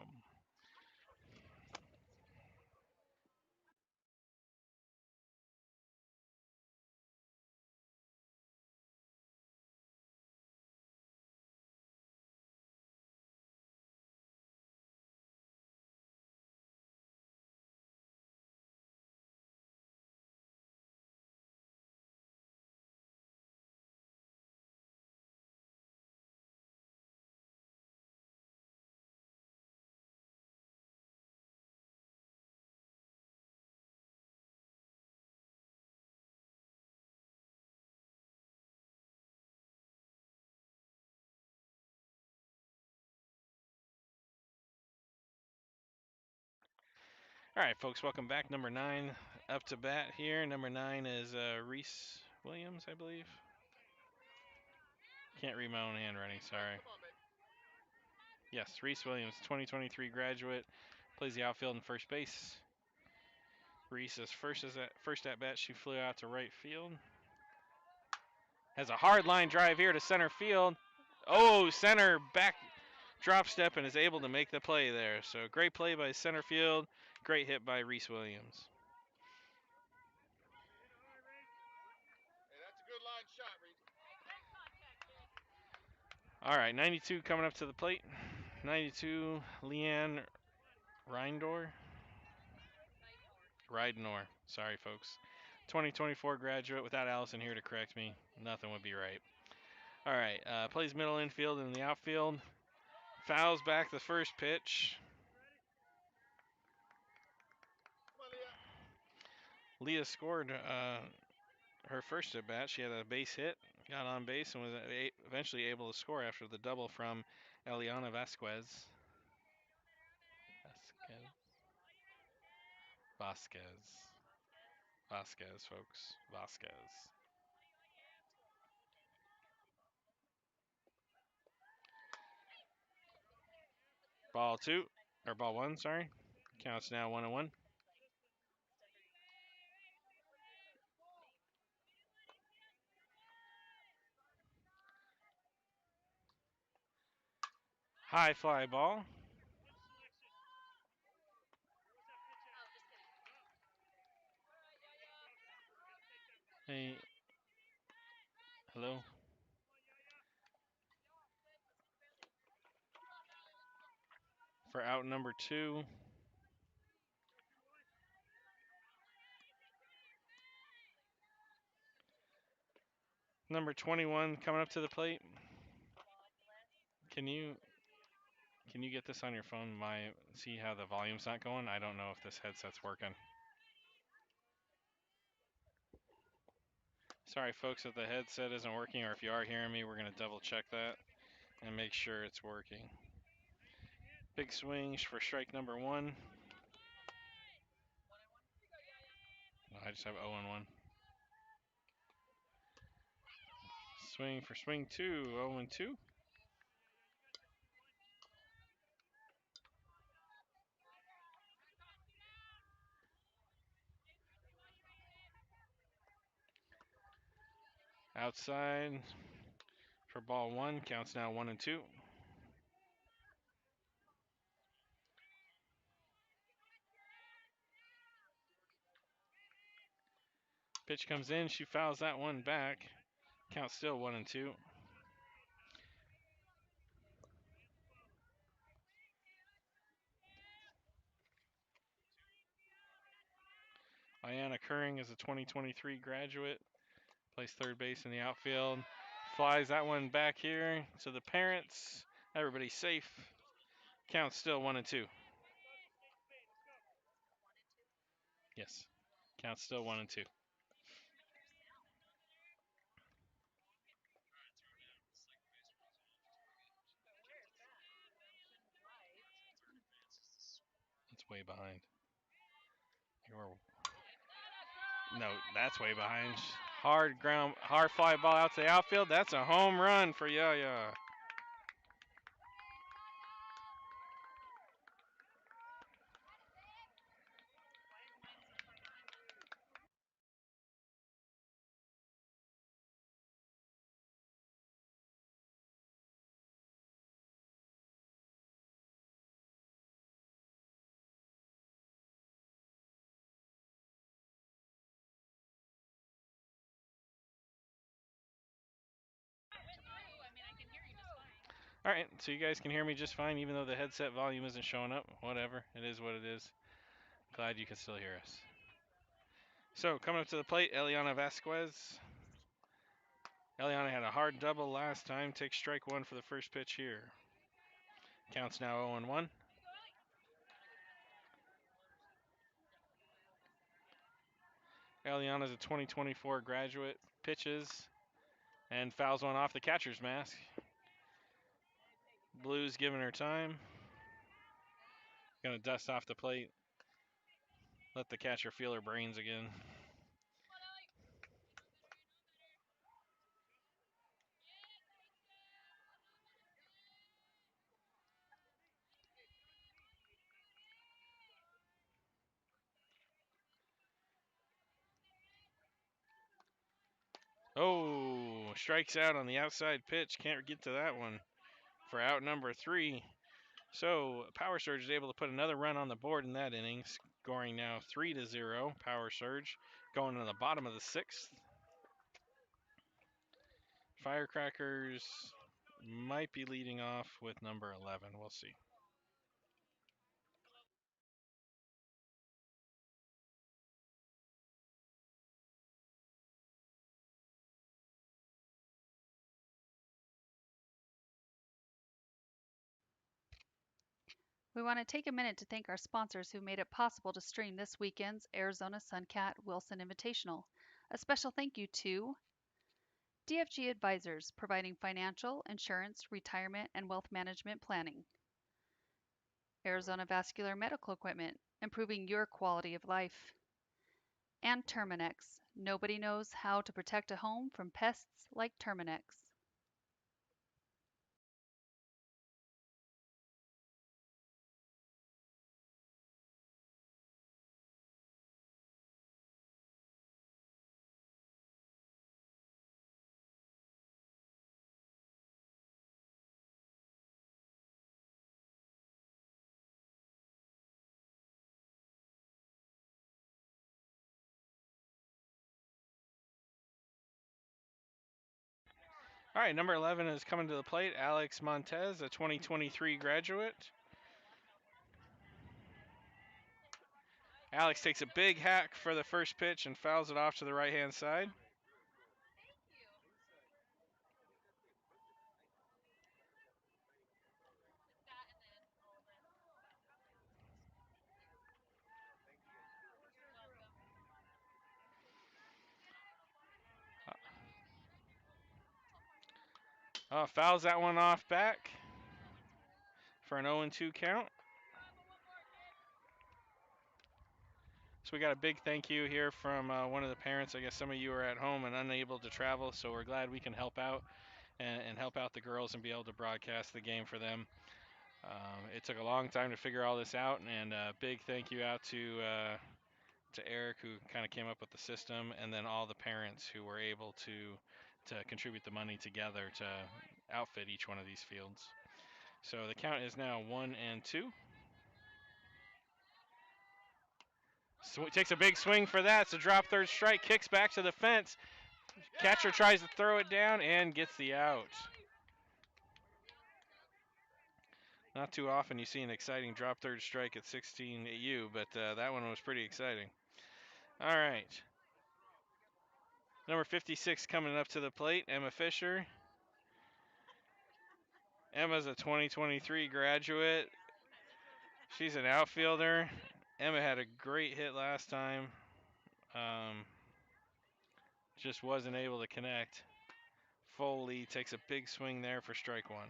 All right, folks, welcome back. Number 9 up to bat here. Number 9 is Reese Williams, I believe. Can't read my own handwriting, sorry. Yes, Reese Williams, 2023 graduate, plays the outfield and first base. Reese's first at bat, she flew out to right field. Has a hard line drive here to center field. Oh, center back drop step and is able to make the play there. So great play by center field. Great hit by Reese Williams. Hey, that's a good line shot, Reese. All right, 92 coming up to the plate. 92, Leanne Reindor. Ridenour. Sorry, folks. 2024 graduate. Without Allison here to correct me, nothing would be right. All right, plays middle infield and in the outfield. Fouls back the first pitch. Leah scored her first at bat. She had a base hit, got on base, and was eventually able to score after the double from Eliana Vasquez. Vasquez, folks. Vasquez. Ball 1, sorry. Counts now 1-1. High fly ball. Hey, hello. For out number 2. Number 21 coming up to the plate. Can you get this on your phone? See how the volume's not going? I don't know if this headset's working. Sorry folks if the headset isn't working, or if you are hearing me, we're going to double check that and make sure it's working. Big swings for strike number 1. No, I just have 0-1. Swing for swing 2, 0-2. Outside for ball 1, counts now 1-2. Pitch comes in, she fouls that one back. Count still 1-2. Ayanna Curring is a 2023 graduate. Plays third base in the outfield. Flies that one back here to the parents. Everybody's safe. Count still 1-2. Yes. Count still 1-2. That's way behind. No, that's way behind. Hard fly ball out to the outfield. That's a home run for Yaya. All right, so you guys can hear me just fine, even though the headset volume isn't showing up. Whatever, it is what it is. Glad you can still hear us. So coming up to the plate, Eliana Vasquez. Eliana had a hard double last time. Takes strike 1 for the first pitch here. Counts now 0-1. Eliana's a 2024 graduate. Pitches and fouls one off the catcher's mask. Blues giving her time. Gonna dust off the plate. Let the catcher feel her brains again. Oh, strikes out on the outside pitch. Can't get to that one for out number 3. So Powersurge is able to put another run on the board in that inning, scoring now 3-0. Powersurge going to the bottom of the 6th. Firecrackers might be leading off with number 11. We'll see. We want to take a minute to thank our sponsors who made it possible to stream this weekend's Arizona Suncat Wilson Invitational. A special thank you to DFG Advisors, providing financial, insurance, retirement, and wealth management planning. Arizona Vascular Medical Equipment, improving your quality of life. And Terminex, nobody knows how to protect a home from pests like Terminex. All right, number 11 is coming to the plate. Alex Montez, a 2023 graduate. Alex takes a big hack for the first pitch and fouls it off to the right-hand side. Fouls that one off back for an 0-2 count. So we got a big thank you here from one of the parents. I guess some of you are at home and unable to travel, so we're glad we can help out and help out the girls and be able to broadcast the game for them. It took a long time to figure all this out, and a big thank you out to Eric, who kind of came up with the system, and then all the parents who were able to contribute the money together to outfit each one of these fields. So the count is now 1-2. So takes a big swing for that. It's a drop third strike, kicks back to the fence. Catcher tries to throw it down and gets the out. Not too often you see an exciting drop third strike at 16 AU, but that one was pretty exciting. All right. Number 56 coming up to the plate, Emma Fisher. Emma's a 2023 graduate. She's an outfielder. Emma had a great hit last time. Just wasn't able to connect. Foley takes a big swing there for strike one.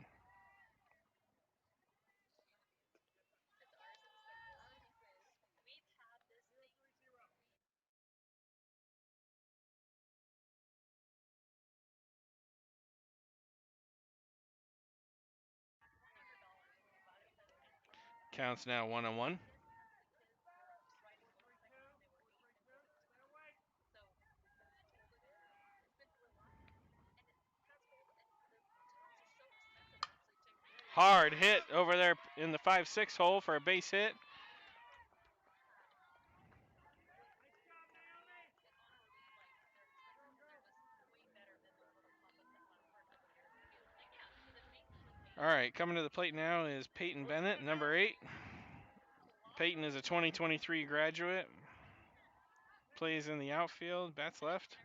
Counts now 1-1. Hard hit over there in the 5-6 hole for a base hit. All right, coming to the plate now is Peyton Bennett, number 8. Peyton is a 2023 graduate. Plays in the outfield, bats left.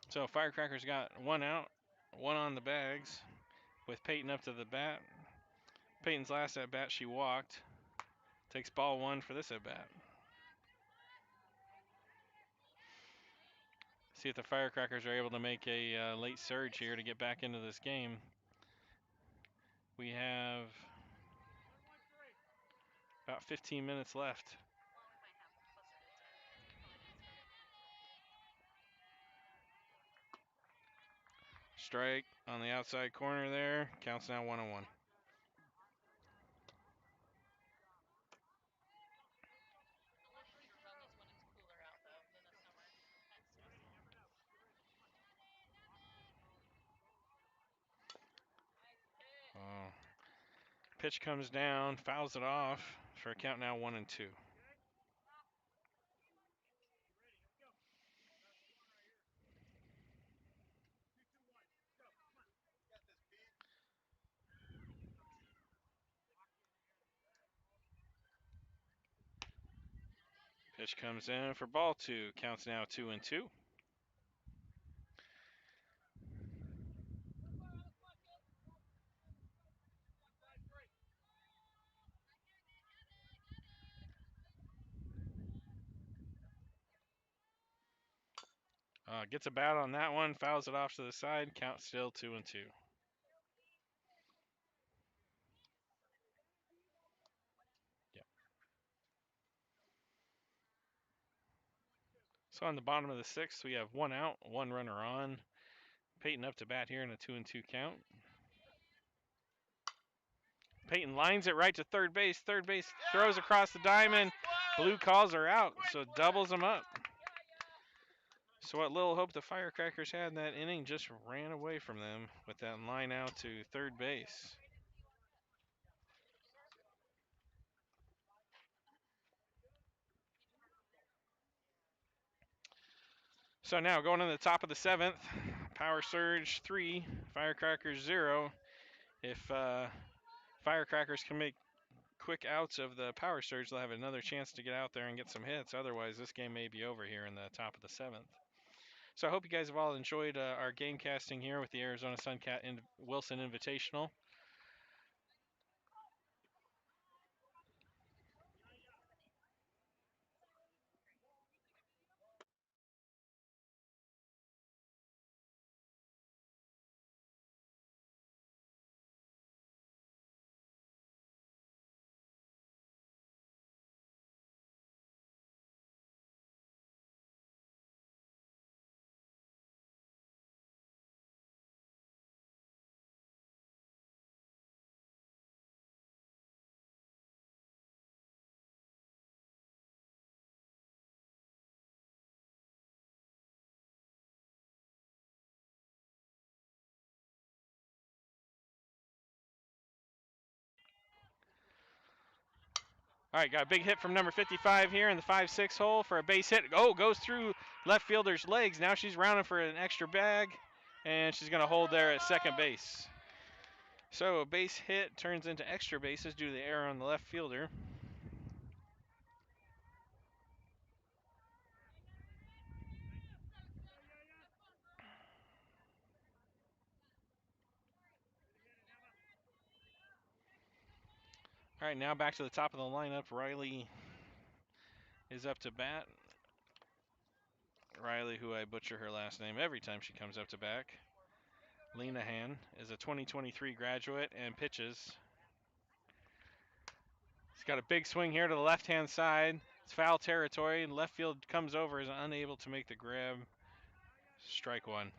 So Firecrackers got one out, one on the bags, with Peyton up to the bat. Peyton's last at bat, she walked. Takes ball one for this at bat. See if the Firecrackers are able to make a late surge here to get back into this game. We have about 15 minutes left. Strike on the outside corner there. Counts now 1-1. Oh. Pitch comes down, fouls it off for a count now 1-2. Pitch comes in for ball two. Counts now 2-2. Gets a bat on that one, fouls it off to the side. Count still 2-2. Yep. So on the bottom of the sixth, we have one out, one runner on. Peyton up to bat here in a 2-2 count. Peyton lines it right to third base. Third base throws across the diamond. Blue calls her out, so doubles them up. So what little hope the Firecrackers had in that inning just ran away from them with that line out to third base. So now going to the top of the 7th, Powersurge 3, Firecrackers 0. If Firecrackers can make quick outs of the Powersurge, they'll have another chance to get out there and get some hits. Otherwise, this game may be over here in the top of the 7th. So I hope you guys have all enjoyed our game casting here with the Arizona Suncat Wilson Invitational. All right, got a big hit from number 55 here in the 5-6 hole for a base hit. Oh, goes through left fielder's legs. Now she's rounding for an extra bag, and she's going to hold there at second base. So a base hit turns into extra bases due to the error on the left fielder. All right, now back to the top of the lineup. Riley is up to bat. Riley, who I butcher her last name every time she comes up to bat. Lenahan is a 2023 graduate and pitches. He's got a big swing here to the left-hand side. It's foul territory. Left field comes over, is unable to make the grab. Strike one.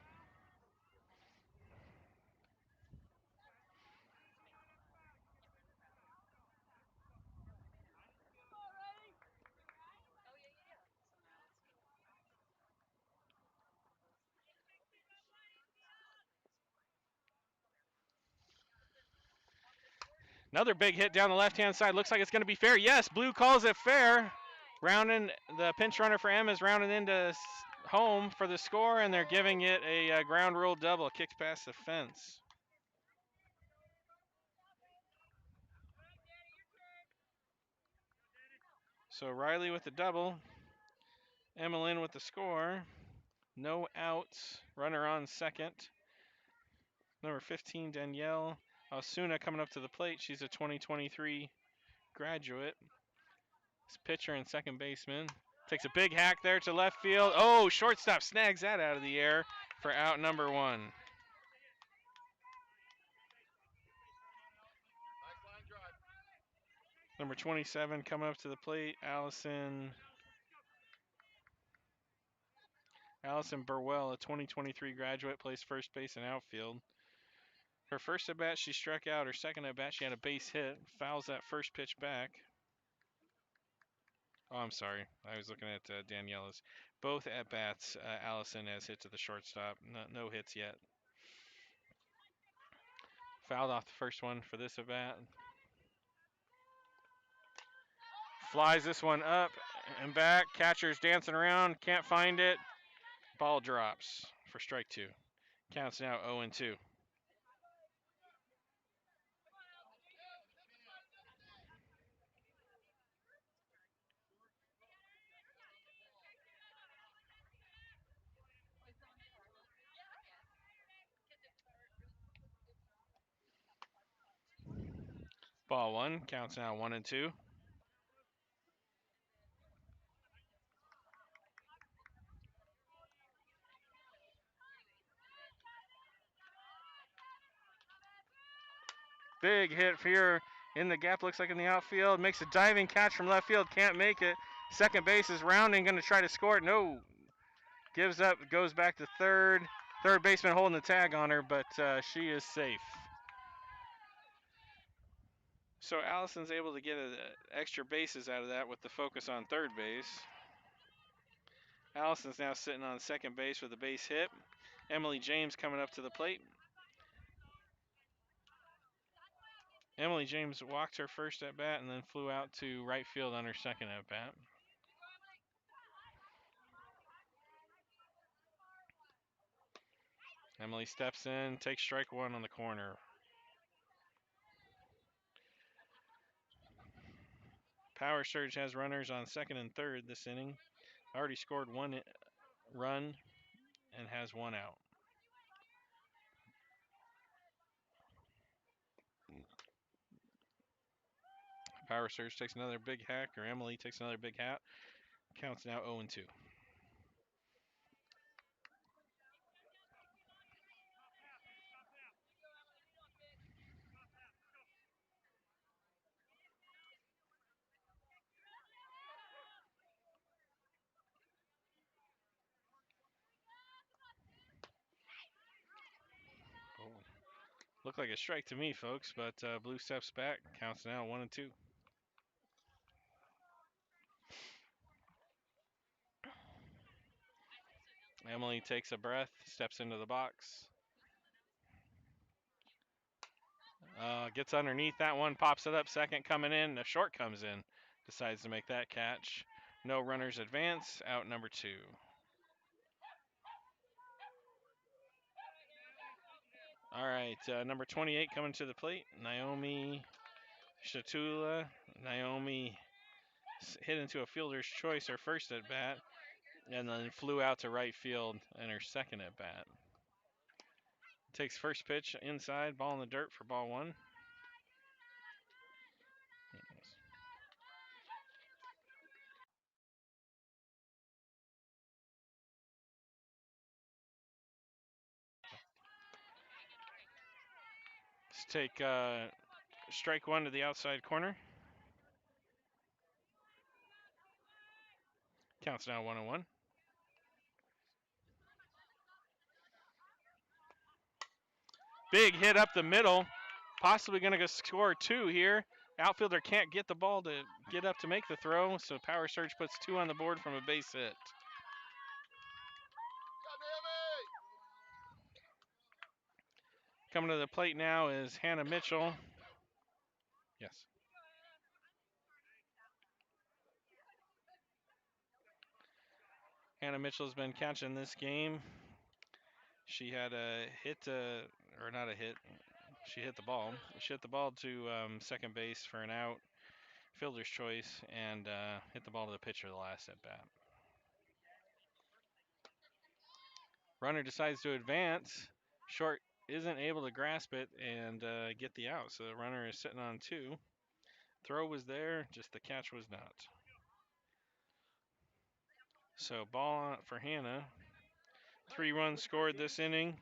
Another big hit down the left-hand side. Looks like it's going to be fair. Yes, Blue calls it fair. Rounding, the pinch runner for M is rounding into home for the score, and they're giving it a ground rule double. Kicks past the fence. So Riley with the double. Emmeline with the score. No outs. Runner on second. Number 15, Danielle Osuna coming up to the plate. She's a 2023 graduate. This pitcher and second baseman. Takes a big hack there to left field. Oh, shortstop snags that out of the air for out number one. Number 27 coming up to the plate, Allison Burwell, a 2023 graduate, plays first base and outfield. Her first at bat, she struck out. Her second at bat, she had a base hit. Fouls that first pitch back. Oh, I'm sorry. I was looking at Daniela's. Both at bats, Allison has hit to the shortstop. No hits yet. Fouled off the first one for this at bat. Flies this one up and back. Catcher's dancing around. Can't find it. Ball drops for strike two. Counts now 0-2. Ball one. Counts now 1-2. Big hit here in the gap, looks like in the outfield. Makes a diving catch from left field, can't make it. Second base is rounding, going to try to score it. No. Gives up, goes back to third. Third baseman holding the tag on her, but she is safe. So Allison's able to get extra bases out of that with the focus on third base. Allison's now sitting on second base with a base hit. Emily James coming up to the plate. Emily James walked her first at bat and then flew out to right field on her second at bat. Emily steps in, takes strike one on the corner. Powersurge has runners on second and third this inning. Already scored one run and has one out. Powersurge takes another big hack, or Emily takes another big hat. Counts now 0-2. Oh. Looked like a strike to me, folks, but Blue steps back. Counts now 1-2. Emily takes a breath, steps into the box. Gets underneath that one, pops it up, second coming in. The short comes in, decides to make that catch. No runners advance, out number 2. All right, number 28 coming to the plate, Naomi Shatula. Naomi hit into a fielder's choice her first at bat, and then flew out to right field in her second at bat. Takes first pitch inside, ball in the dirt for ball 1. Let's take strike 1 to the outside corner. Counts now 1-1. Big hit up the middle. Possibly going to score 2 here. Outfielder can't get the ball to get up to make the throw, so Powersurge puts 2 on the board from a base hit. Coming to the plate now is Hannah Mitchell. Yes. Hannah Mitchell's been catching this game. She had a hit, or not a hit. She hit the ball. She hit the ball to second base for an out, fielder's choice, and hit the ball to the pitcher the last at bat. Runner decides to advance. Short isn't able to grasp it and get the out, so the runner is sitting on 2. Throw was there, just the catch was not. So ball for Hannah. 3 runs scored this inning.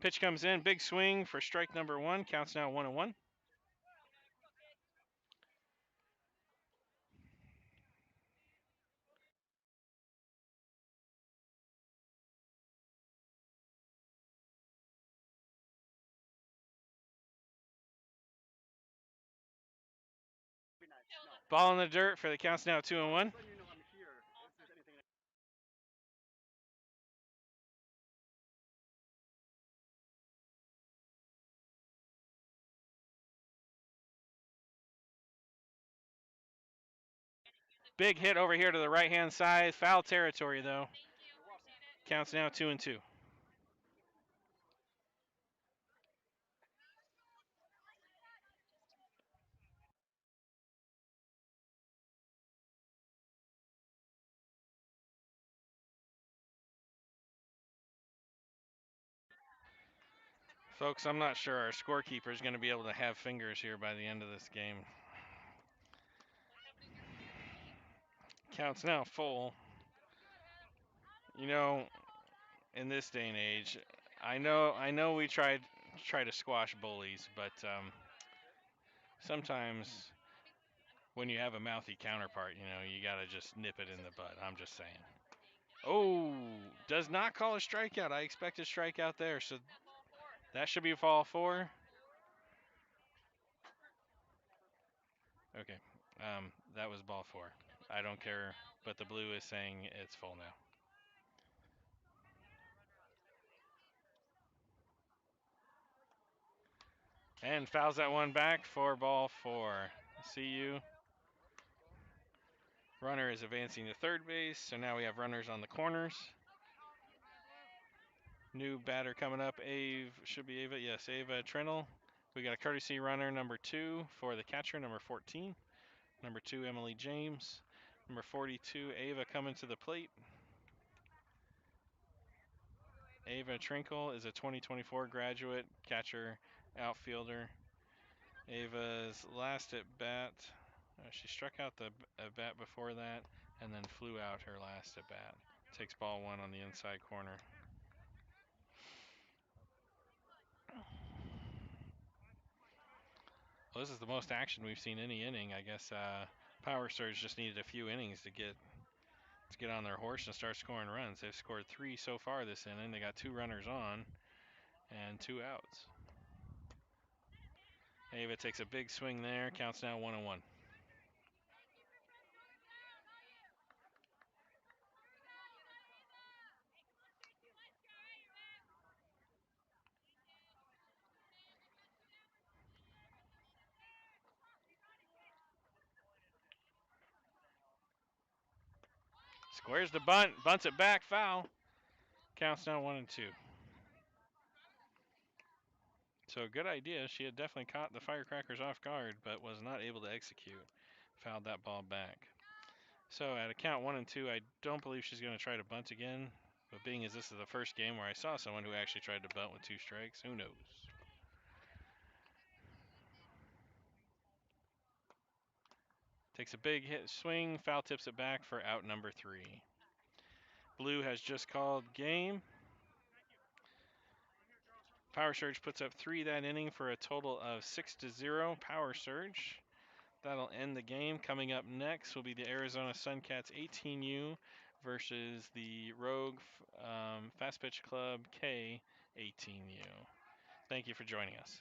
Pitch comes in, big swing for strike number 1. Counts now 1-1. Ball in the dirt for the counts now 2-1. Big hit over here to the right-hand side. Foul territory, though. Counts now 2-2. Folks, I'm not sure our scorekeeper is going to be able to have fingers here by the end of this game. Counts now full. You know, in this day and age, I know we try to squash bullies, but sometimes when you have a mouthy counterpart, you got to just nip it in the bud. I'm just saying. Oh, does not call a strikeout. I expected strikeout there, so that should be ball 4. Okay, that was ball 4. I don't care, but the blue is saying it's full now. And fouls that one back for ball 4. See you. Runner is advancing to third base, so now we have runners on the corners. New batter coming up. Should be Ava. Yes, Ava Trennell. We got a courtesy runner, number 2, for the catcher, number 14. Number 2, Emily James. Number 42, Ava coming to the plate. Ava Trinkle is a 2024 graduate catcher, outfielder. Ava's last at bat, she struck out the at bat before that and then flew out her last at bat. Takes ball 1 on the inside corner. Well, this is the most action we've seen any inning. I guess Powersurge just needed a few innings to get on their horse and start scoring runs. They've scored 3 so far this inning. They got 2 runners on and 2 outs. Ava takes a big swing there. Counts now 1-1. Squares the bunt, bunts it back, foul. Counts now 1-2. So good idea. She had definitely caught the Firecrackers off guard, but was not able to execute. Fouled that ball back. So at a count 1-2, I don't believe she's going to try to bunt again. But being as this is the first game where I saw someone who actually tried to bunt with 2 strikes, who knows? Takes a big hit swing, foul tips it back for out number 3. Blue has just called game. Powersurge puts up 3 that inning for a total of 6-0. Powersurge. That'll end the game. Coming up next will be the Arizona Suncats 18U versus the Rogue Fast Pitch Club K 18U. Thank you for joining us.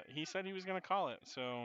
He said he was going to call it, so